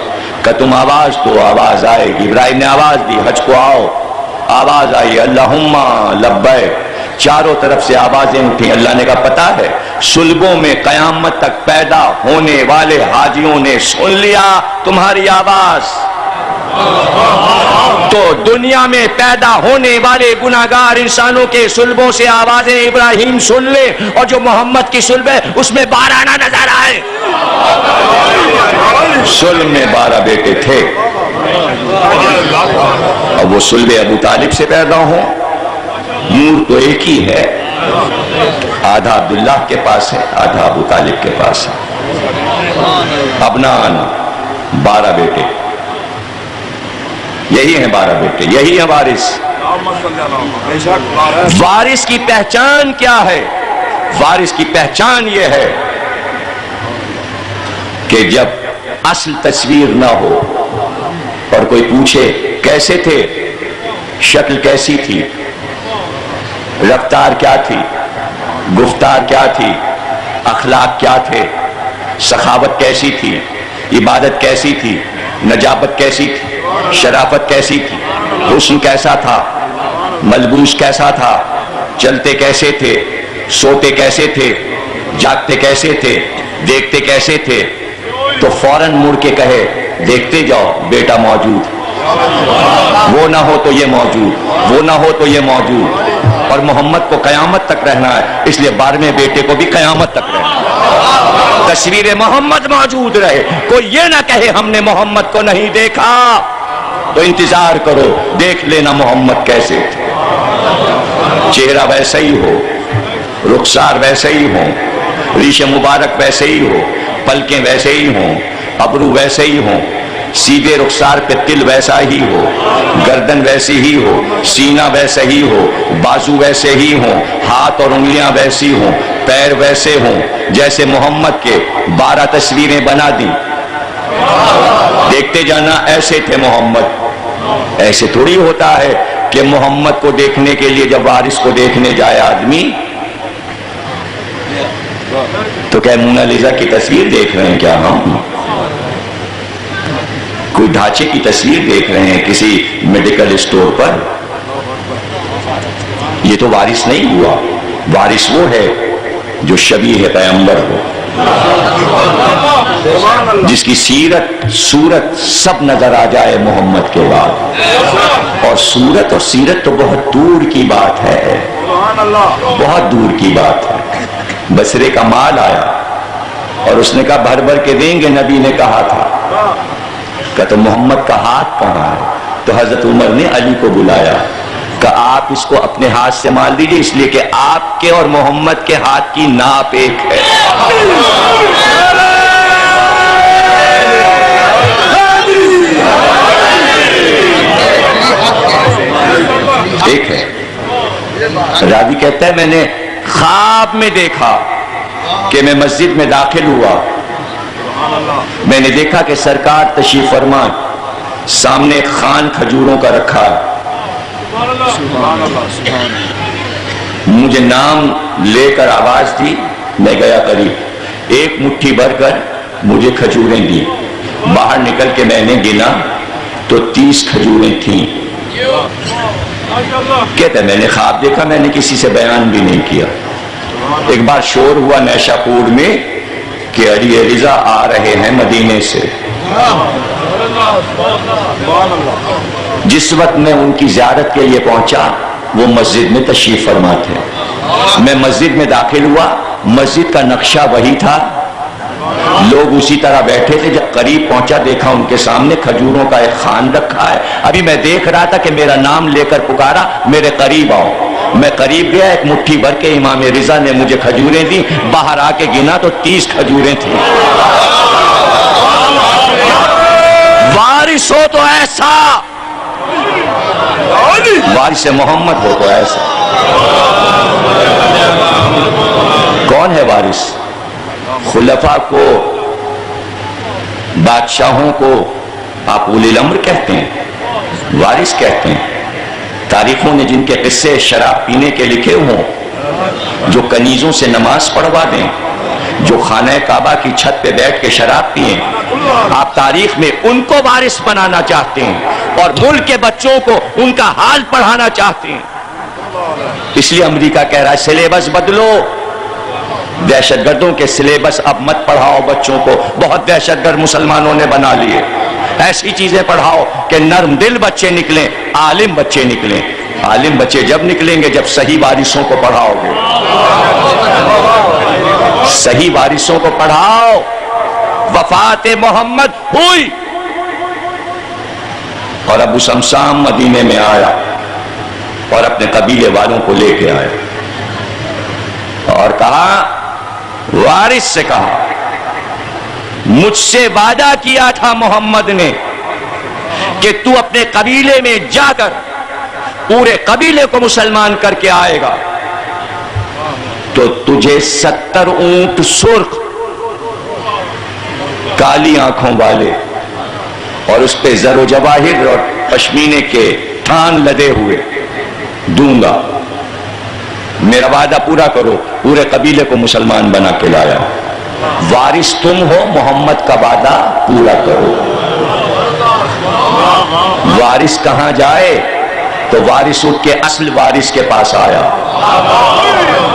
کہ تم آواز دو، آواز آئے گی۔ ابراہیم نے آواز دی حج کو آؤ، آواز آئی اللہم لبیک، چاروں طرف سے آوازیں اٹھیں۔ اللہ نے کہا پتہ ہے صلبوں میں قیامت تک پیدا ہونے والے حاجیوں نے سن لیا تمہاری آواز، تو دنیا میں پیدا ہونے والے گناہگار انسانوں کے صلبوں سے آوازیں ابراہیم سن لے، اور جو محمد کی صلب ہے اس میں 12 نہ نظر آئے۔ صلب میں 12 بیٹے تھے، اور وہ صلب ابو طالب سے پیدا ہوں، نور تو ایک ہی ہے، آدھا عبداللہ کے پاس ہے، آدھا ابو طالب کے پاس ہے۔ ابنان 12 بیٹے، یہی ہیں 12 بیٹے، یہی ہے وارث۔ وارث کی پہچان کیا ہے؟ وارث کی پہچان یہ ہے کہ جب اصل تصویر نہ ہو اور کوئی پوچھے کیسے تھے، شکل کیسی تھی، رفتار کیا تھی، گفتار کیا تھی، اخلاق کیا تھے، سخاوت کیسی تھی، عبادت کیسی تھی، نجابت کیسی تھی، شرافت کیسی تھی، حسن کیسا تھا، ملبوس کیسا تھا، چلتے کیسے تھے، سوتے کیسے تھے، جاگتے کیسے تھے، دیکھتے کیسے تھے، تو فوراً مڑ کے کہے دیکھتے جاؤ بیٹا موجود، وہ نہ ہو تو یہ موجود، وہ نہ ہو تو یہ موجود۔ اور محمد کو قیامت تک رہنا ہے، اس لیے 12ویں بیٹے کو بھی قیامت تک رہنا ہے، تصویر محمد موجود رہے، کوئی یہ نہ کہے ہم نے محمد کو نہیں دیکھا۔ تو انتظار کرو، دیکھ لینا محمد کیسے تھے۔ چہرہ ویسا ہی ہو، رخسار ویسے ہی ہو، ریش مبارک ویسے ہی ہو، پلکیں ویسے ہی ہوں، ابرو ویسے ہی ہوں، سیدھے رخسار پہ تل ویسا ہی ہو، گردن ویسی ہی ہو، سینہ ویسے ہی ہو، بازو ویسے ہی ہوں، ہاتھ اور انگلیاں ویسی ہوں، پیر ویسے ہوں جیسے محمد کے 12 تصویریں بنا دی۔ دیکھتے جانا ایسے تھے محمد۔ ایسے تھوڑی ہوتا ہے کہ محمد کو دیکھنے کے لیے جب وارث کو دیکھنے جائے آدمی تو کیا مونالیزا کی تصویر دیکھ رہے ہیں کیا ہم؟ کوئی ڈھانچے کی تصویر دیکھ رہے ہیں کسی میڈیکل اسٹور پر؟ یہ تو وارث نہیں ہوا۔ وارث وہ ہے جو شبیہ پیغمبر ہو، جس کی سیرت صورت سب نظر آ جائے محمد کے بعد۔ اور صورت اور سیرت تو بہت دور کی بات ہے، بہت دور کی بات ہے۔ بصرے کا مال آیا اور اس نے کہا بھر بھر کے دیں گے، نبی نے کہا تھا۔ کہا تو محمد کا ہاتھ کہاں ہے؟ تو حضرت عمر نے علی کو بلایا، کہا آپ اس کو اپنے ہاتھ سے مال دیجئے، اس لیے کہ آپ کے اور محمد کے ہاتھ کی ناپ ایک ہے۔ ایک ہے۔ راوی کہتا ہے میں نے خواب میں دیکھا کہ میں مسجد میں داخل ہوا، میں نے دیکھا کہ سرکار تشریف فرما، سامنے خان کھجوروں کا رکھا ہے، مجھے نام لے کر آواز دی، میں گیا قریب، ایک مٹھی بھر کر مجھے کھجوریں دی، باہر نکل کے میں نے گنا تو 30 کھجوریں تھیں۔ کہتا ہے میں نے خواب دیکھا، میں نے کسی سے بیان بھی نہیں کیا۔ ایک بار شور ہوا نیشا پور میں کہ علی رضا آ رہے ہیں مدینے سے۔ جس وقت میں ان کی زیارت کے لیے پہنچا وہ مسجد میں تشریف فرما تھے۔ میں مسجد میں داخل ہوا، مسجد کا نقشہ وہی تھا، لوگ اسی طرح بیٹھے تھے۔ جب قریب پہنچا دیکھا ان کے سامنے کھجوروں کا ایک خان رکھا ہے۔ ابھی میں دیکھ رہا تھا کہ میرا نام لے کر پکارا میرے قریب آؤ، میں قریب گیا، ایک مٹھی بھر کے امام رضا نے مجھے کھجوریں دی، باہر آ کے گنا تو 30 کھجوریں تھیں۔ وارث ہو تو ایسا، وارث محمد ہو تو ایسا۔ کون ہے وارث؟ خلفاء کو، بادشاہوں کو آپ اولی الامر کہتے ہیں، وارث کہتے ہیں۔ تاریخوں نے جن کے قصے شراب پینے کے لکھے ہوں، جو کنیزوں سے نماز پڑھوا دیں، جو خانہ کعبہ کی چھت پہ بیٹھ کے شراب پئیں، آپ تاریخ میں ان کو وارث بنانا چاہتے ہیں اور ملک کے بچوں کو ان کا حال پڑھانا چاہتے ہیں۔ اس لیے امریکہ کہہ رہا ہے سلیبس بدلو، دہشت گردوں کے سلیبس اب مت پڑھاؤ بچوں کو، بہت دہشت گرد مسلمانوں نے بنا لیے۔ ایسی چیزیں پڑھاؤ کہ نرم دل بچے نکلیں، عالم بچے نکلیں۔ عالم بچے جب نکلیں گے جب صحیح وارثوں کو پڑھاؤ گے، صحیح وارثوں کو پڑھاؤ۔ وفات محمد ہوئی اور ابو سمسام مدینے میں آیا اور اپنے قبیلے والوں کو لے کے آیا اور کہا، وارث سے کہا مجھ سے وعدہ کیا تھا محمد نے کہ تو اپنے قبیلے میں جا کر پورے قبیلے کو مسلمان کر کے آئے گا، تو تجھے 70 اونٹ سرخ کالی آنکھوں والے اور اس پہ زر و جواہر اور پشمینے کے تھان لدے ہوئے دوں گا، میرا وعدہ پورا کرو۔ پورے قبیلے کو مسلمان بنا کے لایا۔ وارث تم ہو، محمد کا وعدہ پورا کرو۔ وارث کہاں جائے تو وارث اٹھ کے اصل وارث کے پاس آیا،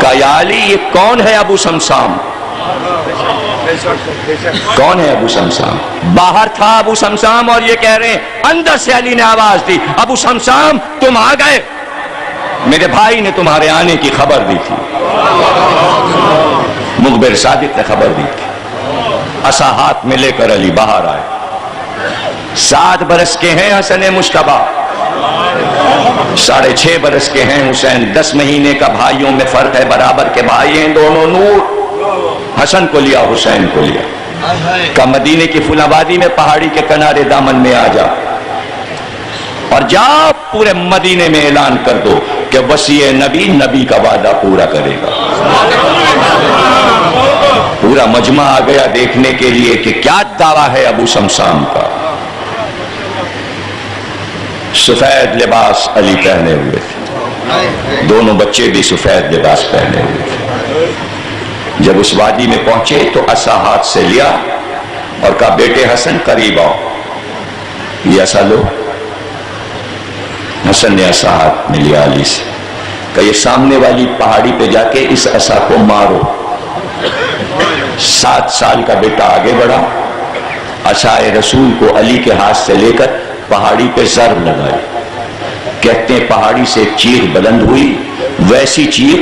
کہا یا علی یہ کون ہے ابو سمسام؟ کون ہے ابو سمسام؟ باہر تھا ابو سمسام اور یہ کہہ رہے ہیں، اندر سے علی نے آواز دی، ابو سمسام تم آ گئے، میرے بھائی نے تمہارے آنے کی خبر دی تھی، مخبر صادق نے خبر دی تھی۔ عصا ہاتھ میں لے کر علی باہر آئے، 7 برس کے ہیں حسن مشتبہ، 6.5 برس کے ہیں حسین، 10 مہینے کا بھائیوں میں فرق ہے، برابر کے بھائی ہیں دونوں نور، حسن کو لیا حسین کو لیا، کہ مدینے کی فلاں وادی میں پہاڑی کے کنارے دامن میں آ جا اور جا پورے مدینے میں اعلان کر دو کہ وصی نبی نبی کا وعدہ پورا کرے گا۔ پورا مجمع آ گیا دیکھنے کے لیے کہ کیا دعویٰ ہے ابو سمسام کا۔ سفید لباس علی پہنے ہوئے تھے، دونوں بچے بھی سفید لباس پہنے ہوئے تھے۔ جب اس وادی میں پہنچے تو عصا ہاتھ سے لیا اور کہا بیٹے حسن قریب آؤ، یہ عصا لو۔ حسن نے عصا ہاتھ میں لیا علی سے، کہ یہ سامنے والی پہاڑی پہ جا کے اس عصا کو مارو۔ 7 سال کا بیٹا آگے بڑھا، عصائے رسول کو علی کے ہاتھ سے لے کر پہاڑی پہ ضرب لگائی۔ کہتے ہیں پہاڑی سے ایک چیخ بلند ہوئی، ویسی چیخ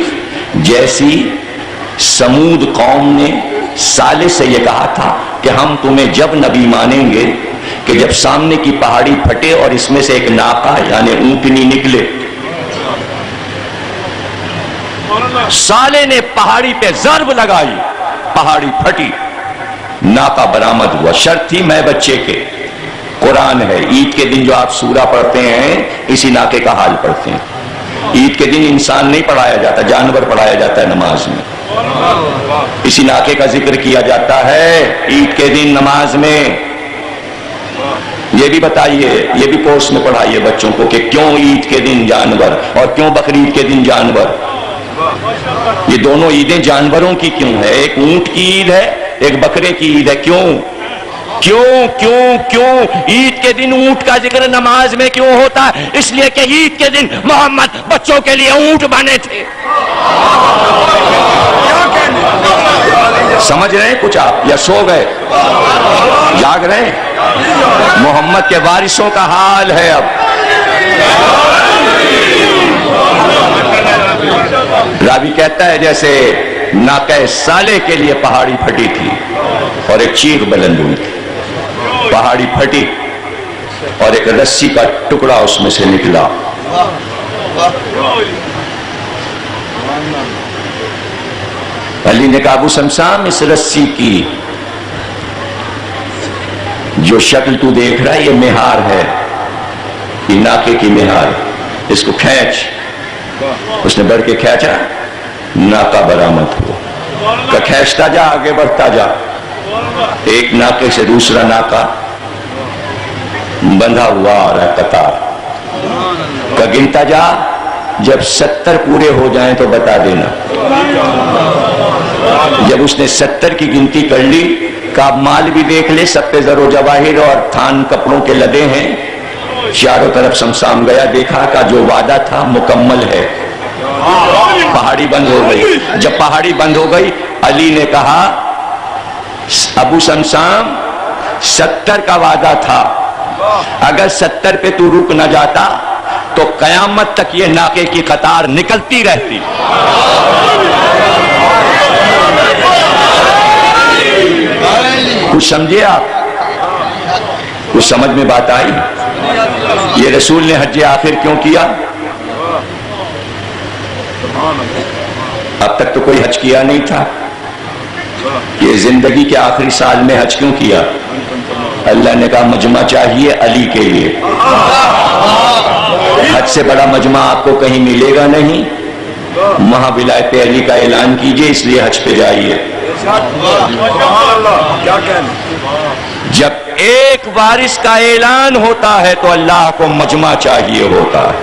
جیسی سمود قوم نے صالح سے یہ کہا تھا کہ ہم تمہیں جب نبی مانیں گے کہ جب سامنے کی پہاڑی پھٹے اور اس میں سے ایک ناقہ یعنی اونٹنی نکلے۔ صالح نے پہاڑی پہ ضرب لگائی، پہاڑی پھٹی، ناقہ برآمد ہوا۔ شرط تھی میں بچے کے، قرآن ہے، عید کے دن جو آپ سورہ پڑھتے ہیں اسی ناقے کا حال پڑھتے ہیں۔ عید کے دن انسان نہیں پڑھایا جاتا، جانور پڑھایا جاتا ہے نماز میں، اسی ناقے کا ذکر کیا جاتا ہے عید کے دن نماز میں۔ یہ بھی بتائیے، یہ بھی کورس میں پڑھائیے بچوں کو کہ کیوں عید کے دن جانور اور کیوں بقرعید کے دن جانور۔ یہ دونوں عیدیں جانوروں کی کیوں ہے؟ ایک اونٹ کی عید ہے، ایک بکرے کی عید ہے، کیوں کیوں کیوں کیوں عید کے دن اونٹ کا ذکر نماز میں کیوں ہوتا ہے؟ اس لیے کہ عید کے دن محمد بچوں کے لیے اونٹ بنے تھے۔ سمجھ رہے ہیں کچھ آپ یا سو گئے؟ جاگ رہے ہیں؟ محمد کے وارثوں کا حال ہے اب۔ راوی کہتا ہے جیسے ناقہ صالح کے لیے پہاڑی پھٹی تھی اور ایک چیخ بلند ہوئی تھی، پہاڑی پھٹی اور ایک رسی کا ٹکڑا اس میں سے نکلا۔ علی نے کہا ابو سمسام اس رسی کی جو شکل تو دیکھ رہا ہے یہ مہار ہے، یہ ناقے کی مہار، اس کو کھینچ۔ اس نے بڑھ کے کھینچا، ناقہ برآمد ہوا۔ کہ کھینچتا جا، آگے بڑھتا جا، ایک ناقے سے دوسرا ناقہ بندھا ہوا آ رہا ہے قطار۔ کہ گنتا جا، جب 70 پورے ہو جائیں تو بتا دینا۔ جب اس نے 70 کی گنتی کر لی کہ مال بھی دیکھ لے، سب پہ زر و جواہر اور تھان کپڑوں کے لدے ہیں۔ چاروں طرف سمسام گیا، دیکھا کہ جو وعدہ تھا مکمل ہے۔ پہاڑی بند ہو گئی۔ جب پہاڑی بند ہو گئی علی نے کہا ابو سمسام 70 کا وعدہ تھا، اگر 70 پہ تو رک نہ جاتا تو قیامت تک یہ ناقے کی قطار نکلتی رہتی۔ کچھ سمجھے آپ؟ کچھ سمجھ میں بات آئی؟ یہ رسول نے حج آخر کیوں کیا؟ اب تک تو کوئی حج کیا نہیں تھا، یہ زندگی کے آخری سال میں حج کیوں کیا؟ اللہ نے کہا مجمع چاہیے علی کے لیے، حج سے بڑا مجمع آپ کو کہیں ملے گا نہیں، وہاں ولایت علی کا اعلان کیجئے، اس لیے حج پہ جائیے۔ جب ایک وارث کا اعلان ہوتا ہے تو اللہ کو مجمع چاہیے ہوتا ہے۔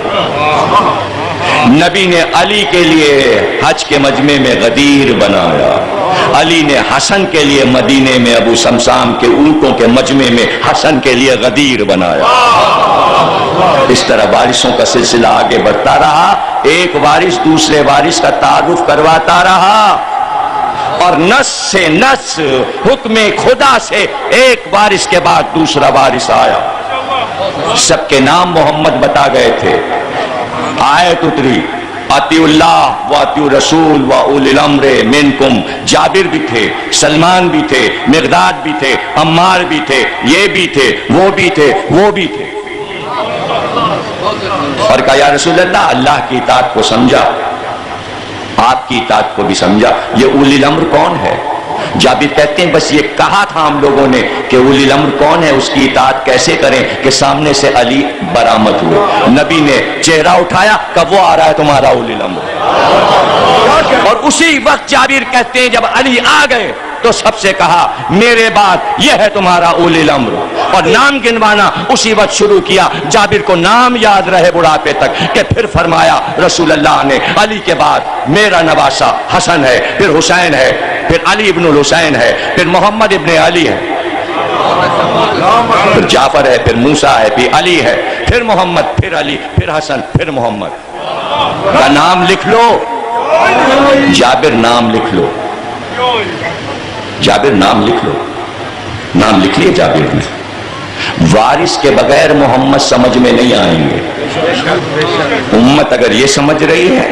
نبی نے علی کے لیے حج کے مجمع میں غدیر بنایا، علی نے حسن کے لیے مدینے میں ابو سمسام کے اونٹوں کے مجمع میں حسن کے لیے غدیر بنایا۔ اس طرح وارثوں کا سلسلہ آگے بڑھتا رہا، ایک وارث دوسرے وارث کا تعارف کرواتا رہا، اور نس سے نس حکم خدا سے ایک وارث کے بعد دوسرا وارث آیا، سب کے نام محمد بتا گئے تھے۔ آیت اتری اطیعوا اللہ و اطیعوا رسول و اولی الامر منکم. جابر بھی تھے، سلمان بھی تھے، مقداد بھی تھے، عمار بھی تھے، یہ بھی تھے، وہ بھی تھے، وہ بھی تھے. اور کہا یا رسول اللہ، اللہ کی اطاعت کو سمجھا، آپ کی اطاعت کو بھی سمجھا. یہ اولی الامر کون ہے؟ جابر کہتے ہیں بس یہ کہا تھا ہم لوگوں نے کہ اولی الامر کون ہے، اس کی اطاعت کیسے کریں، کہ سامنے سے علی برآمد ہوئے. نبی نے چہرہ اٹھایا کہ وہ آ رہا ہے تمہارا اولی الامر. اور اسی وقت جابر کہتے ہیں جب علی آ گئے تو سب سے کہا میرے بعد یہ ہے تمہارا اولی الامر، اور نام گنوانا اسی وقت شروع کیا. جابر کو نام یاد رہے بڑھاپے تک. کہ پھر فرمایا رسول اللہ نے علی کے بعد میرا نواسا حسن ہے، پھر حسین ہے، پھر علی ابن الحسین ہے، پھر محمد ابن علی ہے، پھر جعفر ہے، پھر موسیٰ ہے، پھر علی ہے، پھر محمد، پھر علی، پھر حسن، پھر محمد. کا نام لکھ لو. جابر نام لکھ لو. جابر نام لکھ لو. نام لکھ لیے جابر نے. وارث کے بغیر محمد سمجھ میں نہیں آئیں گے. امت اگر یہ سمجھ رہی ہے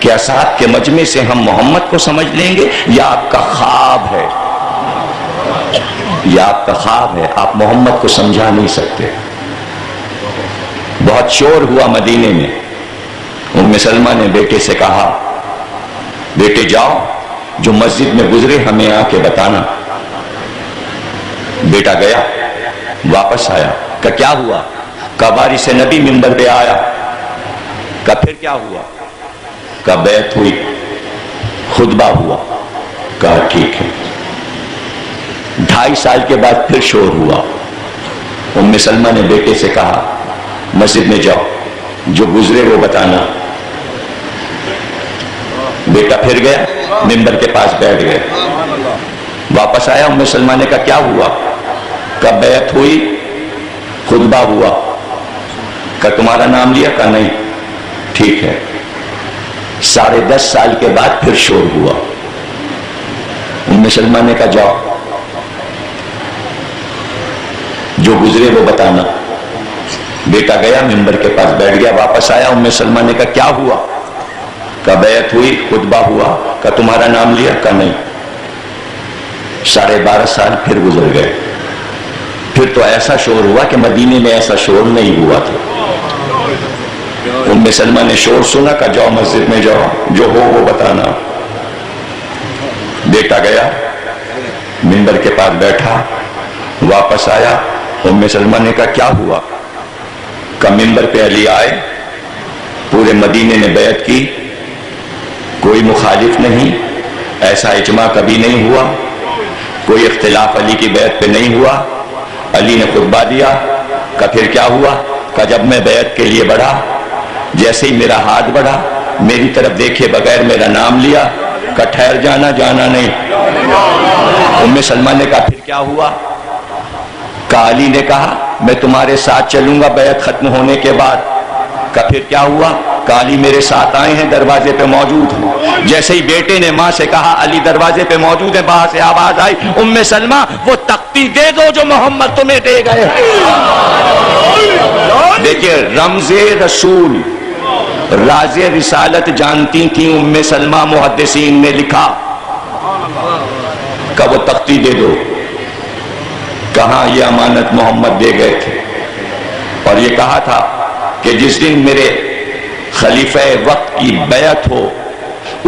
کہ اصحاب کے مجمع سے ہم محمد کو سمجھ لیں گے، یا آپ کا خواب ہے، یا آپ کا خواب ہے. آپ محمد کو سمجھا نہیں سکتے. بہت شور ہوا مدینے میں. ام سلمہ نے بیٹے سے کہا بیٹے جاؤ، جو مسجد میں گزرے ہمیں آ کے بتانا. بیٹا گیا، واپس آیا. کہ کیا ہوا؟ کہ وارث نبی منبر پہ آیا. کہ پھر کیا ہوا؟ کہ بیعت ہوئی، خطبہ ہوا. کہا ٹھیک ہے. 2.5 سال کے بعد پھر شور ہوا. ام سلمہ نے بیٹے سے کہا مسجد میں جاؤ، جو گزرے وہ بتانا. بیٹا پھر گیا، منبر کے پاس بیٹھ گئے. واپس آیا. ام سلمہ نے کہا کیا ہوا؟ کہ بیعت ہوئی، خطبہ ہوا. کہ تمہارا نام لیا؟ کہ نہیں. ٹھیک ہے. 10.5 سال کے بعد پھر شور ہوا. ام سلمہ نے کہا جاؤ، جو گزرے وہ بتانا. بیٹا گیا، منبر کے پاس بیٹھ گیا. واپس آیا. ام سلمہ نے کہا کیا ہوا؟ کہ بیعت ہوئی، خطبہ ہوا. کہ تمہارا نام لیا؟ کہ نہیں. 12.5 سال پھر گزر گئے. پھر تو ایسا شور ہوا کہ مدینے میں ایسا شور نہیں ہوا تھا. ام سلمہ نے شور سنا کہ جاؤ مسجد میں جاؤ، جو ہو وہ بتانا. بیٹا گیا، منبر کے پاس بیٹھا. واپس آیا. ام سلمہ نے کہا کیا ہوا؟ کہ منبر پہ علی آئے، پورے مدینے نے بیعت کی، کوئی مخالف نہیں، ایسا اجماع کبھی نہیں ہوا، کوئی اختلاف علی کی بیعت پہ نہیں ہوا. علی نے خطبہ دیا. کہ پھر کیا ہوا؟ کہ جب میں بیعت کے لیے بڑھا، جیسے ہی میرا ہاتھ بڑھا، میری طرف دیکھے بغیر میرا نام لیا. کہ ٹھہر جانا، جانا نہیں. ام سلمہ نے کہا پھر کیا ہوا؟ کہ علی نے کہا میں تمہارے ساتھ چلوں گا بیعت ختم ہونے کے بعد. کہ پھر کیا ہوا؟ کہ علی میرے ساتھ آئے ہیں، دروازے پہ موجود ہیں. جیسے ہی بیٹے نے ماں سے کہا علی دروازے پہ موجود ہیں، باہر سے آواز آئی ام سلمہ وہ تختی دے دو جو محمد تمہیں دے گئے. دیکھیے رمز رسول، راز رسالت جانتی تھی ام سلمہ. محدثین نے لکھا کہ وہ تختی دے دو. کہاں یہ امانت محمد دے گئے تھے، اور یہ کہا تھا کہ جس دن میرے خلیفہ وقت کی بیعت ہو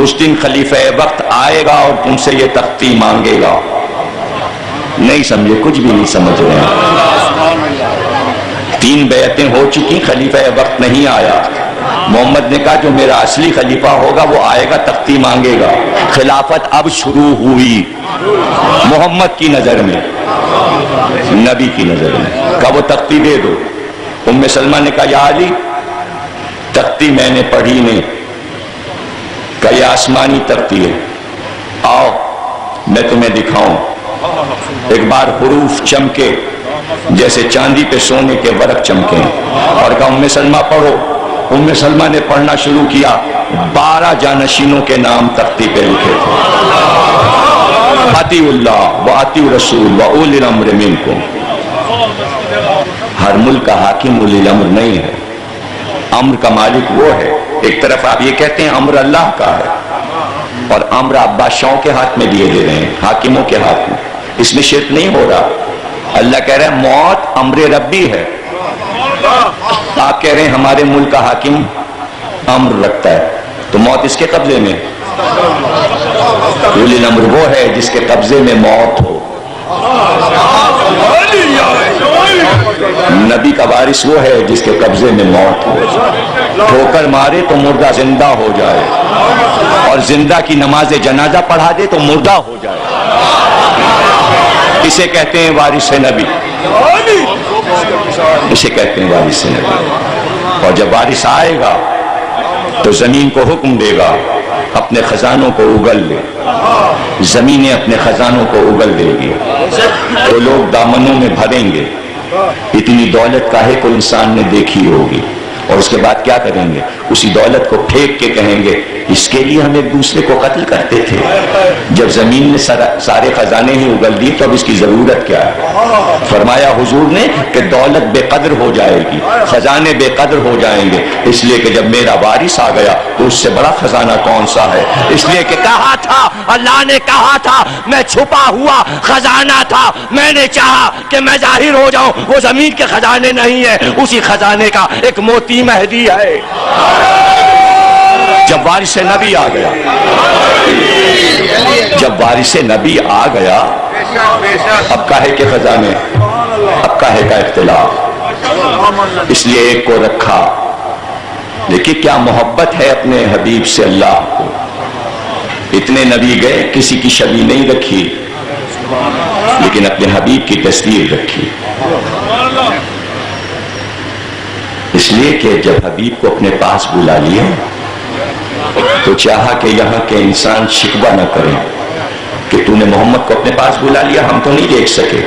اس دن خلیفہ وقت آئے گا اور تم سے یہ تختی مانگے گا. نہیں سمجھے، کچھ بھی نہیں سمجھ رہے ہیں. 3 بیعتیں ہو چکی، خلیفہ وقت نہیں آیا. محمد نے کہا جو میرا اصلی خلیفہ ہوگا وہ آئے گا، تختی مانگے گا. خلافت اب شروع ہوئی محمد کی نظر میں، نبی کی نظر میں. کہا وہ تختی دے دو. ام سلمہ نے کہا یا علی تختی میں نے پڑھی نہیں. کہا یہ آسمانی تختی ہے، آؤ میں تمہیں دکھاؤں. ایک بار حروف چمکے جیسے چاندی پہ سونے کے ورق چمکے، اور کہا ام سلمہ پڑھو. ام سلمہ نے پڑھنا شروع کیا. 12 جانشینوں کے نام تختی پہ لکھے تھے. اطیعوا اللہ و اطیعوا رسول و اولی الامر منکم. ہر ملک کا حاکم اولی الامر نہیں ہے. امر کا مالک وہ ہے ایک طرف آپ یہ کہتے ہیں امر اللہ کا ہے اور امر آپ بادشاہوں کے ہاتھ میں دیے دے رہے ہیں، حاکموں کے ہاتھ میں، اس میں شرک نہیں ہو رہا۔ اللہ کہہ رہا ہے موت امر ربی ہے، آپ کہہ رہے ہیں ہمارے ملک کا حاکم امر رکھتا ہے، تو موت اس کے قبضے میں، اولی الامر وہ ہے جس کے قبضے میں موت ہو، نبی کا وارث وہ ہے جس کے قبضے میں موت ہو، ٹھوکر مارے تو مردہ زندہ ہو جائے اور زندہ کی نماز جنازہ پڑھا دے تو مردہ ہو جائے، اسے کہتے ہیں وارث نبی، اسے کہتے ہیں وارث نبی۔ اور جب وارث آئے گا تو زمین کو حکم دے گا اپنے خزانوں کو اگل لے، زمینیں اپنے خزانوں کو اگل دے گی، تو لوگ دامنوں میں بھریں گے، اتنی دولت کاہے کو انسان نے دیکھی ہوگی، اور اس کے بعد کیا کریں گے؟ اسی دولت کو پھینک کے کہیں گے اس کے لیے ہم ایک دوسرے کو قتل کرتے تھے، جب زمین نے سارے خزانے ہی اگل دیے تو اب اس کی ضرورت کیا ہے؟ فرمایا حضور نے کہ دولت بے قدر ہو جائے گی، خزانے بے قدر ہو جائیں گے، اس لیے کہ جب میرا وارث آ گیا تو اس سے بڑا خزانہ کون سا ہے؟ اس لیے کہ کہا تھا، اللہ نے کہا تھا میں چھپا ہوا خزانہ تھا، میں نے چاہا کہ میں ظاہر ہو جاؤں، وہ زمین کے خزانے نہیں ہے، اسی خزانے کا ایک موتی مہدی ہے۔ جب وارث نبی آ گیا، جب وارث نبی آ گیا، اب کاہے کے خزانے، اب کاہے کا اختلاف، اس لیے ایک کو رکھا۔ دیکھیے کیا محبت ہے اپنے حبیب سے اللہ کو، اتنے نبی گئے کسی کی شبیہ نہیں رکھی لیکن اپنے حبیب کی تصویر رکھی، اس لیے کہ جب حبیب کو اپنے پاس بلا لیا تو چاہا کہ یہاں کے انسان شکوہ نہ کریں کہ تو نے محمد کو اپنے پاس بلا لیا، ہم تو نہیں دیکھ سکے،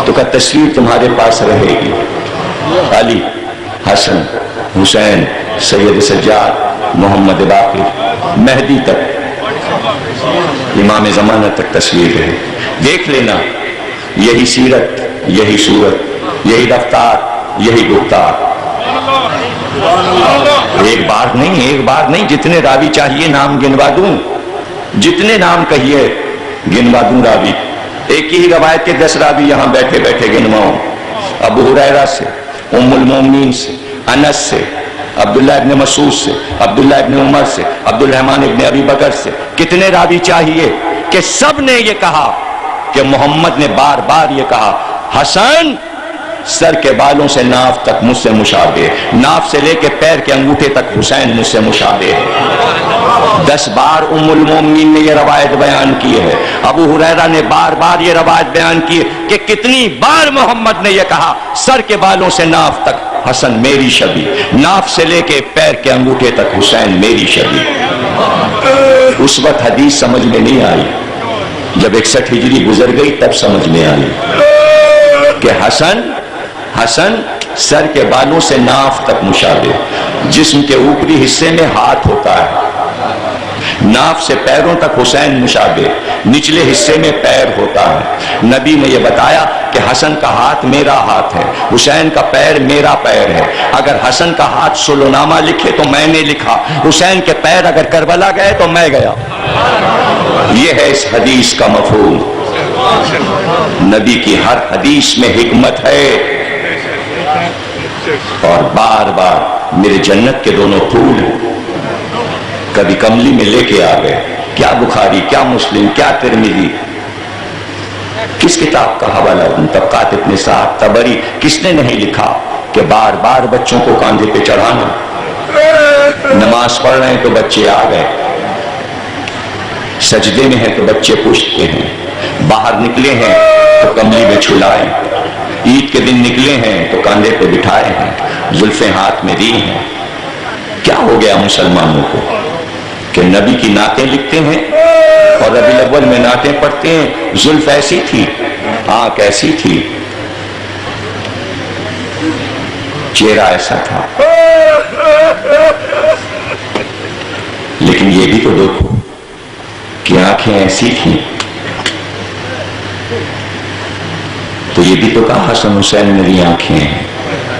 تو کہ تصویر تمہارے پاس رہے گی، علی، حسن، حسین، سید سجاد، محمد باقر، مہدی تک، امام زمانہ تک تصویر ہے، دیکھ لینا، یہی سیرت، یہی صورت، یہی رفتار، یہی گفتار، ایک بار نہیں، ایک بار نہیں، جتنے راوی چاہیے نام گنوا دوں، جتنے نام کہیے گنوا دوں راوی، ایک ہی روایت کے 10 راوی یہاں بیٹھے بیٹھے گنواؤں، ابو ہریرہ سے، ام المومنین سے، انس سے، عبداللہ ابن مسعود سے، عبداللہ ابن عمر سے، عبد الرحمن ابن ابی بکر سے، کتنے راوی چاہیے کہ سب نے یہ کہا کہ محمد نے بار بار یہ کہا حسن سر کے بالوں سے ناف تک مجھ سے مشابہ، ناف سے لے کے پیر کے انگوٹھے تک حسین مجھ سے مشابہ ہے۔ 10 بار ام المومنین نے یہ روایت بیان کی ہے، ابو ہریرہ نے بار بار یہ روایت بیان کی ہے کہ کتنی بار محمد نے یہ کہا سر کے بالوں سے ناف تک حسن میری شبیہ، ناف سے لے کے پیر کے انگوٹھے تک حسین میری شبیہ۔ اس وقت حدیث سمجھ میں نہیں آئی، جب 61 ہجری گزر گئی تب سمجھ میں آئی کہ حسن سر کے بالوں سے ناف تک مشابہ، جسم کے اوپری حصے میں ہاتھ ہوتا ہے، ناف سے پیروں تک حسین مشابہ، نچلے حصے میں پیر ہوتا ہے۔ نبی نے یہ بتایا کہ حسن کا ہاتھ میرا ہاتھ ہے، حسین کا پیر میرا پیر ہے، اگر حسن کا ہاتھ سلونامہ لکھے تو میں نے لکھا، حسین کے پیر اگر کربلا گئے تو میں گیا۔ یہ ہے اس حدیث کا مفہوم، نبی کی ہر حدیث میں حکمت ہے، اور بار بار میرے جنت کے دونوں پھول کبھی کملی میں لے کے آ گئے، کیا بخاری، کیا مسلم، کیا ترمذی، کس کتاب کا حوالہ، طبقات ابن سعد، طبری، کس نے نہیں لکھا کہ بار بار بچوں کو کاندھے پہ چڑھانا، نماز پڑھ رہے ہیں تو بچے آ گئے، سجدے میں ہیں تو بچے پشت پہ ہیں، باہر نکلے ہیں تو کملی میں چھلائے، عید کے دن نکلے ہیں تو کاندھے پہ بٹھائے ہیں، زلفیں ہاتھ میں دی ہیں۔ کیا ہو گیا مسلمانوں کو کہ نبی کی نعتیں لکھتے ہیں اور ربیع الاول میں نعتیں پڑھتے ہیں، زلف ایسی تھی، آنکھ ایسی تھی، چہرہ ایسا تھا، لیکن یہ بھی تو دیکھو کہ آنکھیں ایسی تھیں، تو یہ بھی تو کہا حسن حسین میری آنکھیں ہیں،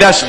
10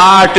8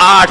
8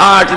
8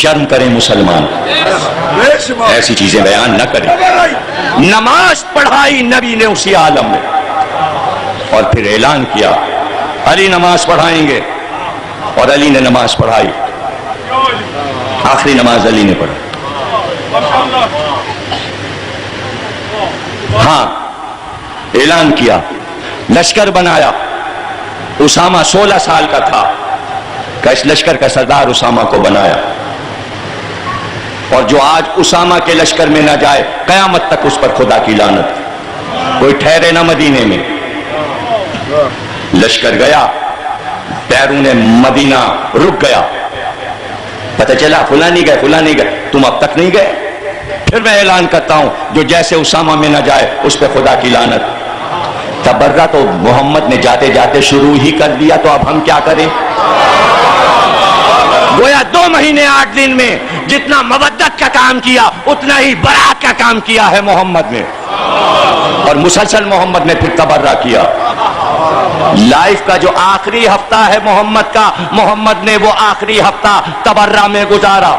شرم کریں مسلمان، ایسی چیزیں بیان نہ کریں۔ نماز پڑھائی نبی نے اسی عالم میں، اور پھر اعلان کیا علی نماز پڑھائیں گے، اور علی نے نماز پڑھائی، آخری نماز علی نے پڑھی۔ ہاں اعلان کیا، لشکر بنایا، اسامہ 16 سال کا تھا کہ اس لشکر کا سردار اسامہ کو بنایا، اور جو آج اسامہ کے لشکر میں نہ جائے قیامت تک اس پر خدا کی لعنت، کوئی ٹھہرے نہ مدینے میں۔ لشکر گیا، بیرون مدینہ رک گیا، پتہ چلا فلاں نہیں گئے، فلاں نہیں گئے، تم اب تک نہیں گئے؟ پھر میں اعلان کرتا ہوں جو جیسے اسامہ میں نہ جائے اس پہ خدا کی لعنت۔ تبرہ تو محمد نے جاتے جاتے شروع ہی کر دیا، تو اب ہم کیا کریں؟ گویا 2 مہینے 8 دن میں جتنا مودت کا کام کیا اتنا ہی برات کا کام کیا ہے محمد نے، اور مسلسل محمد نے پھر تبرہ کیا۔ لائف کا جو آخری ہفتہ ہے محمد کا، محمد نے وہ آخری ہفتہ تبرہ میں گزارا۔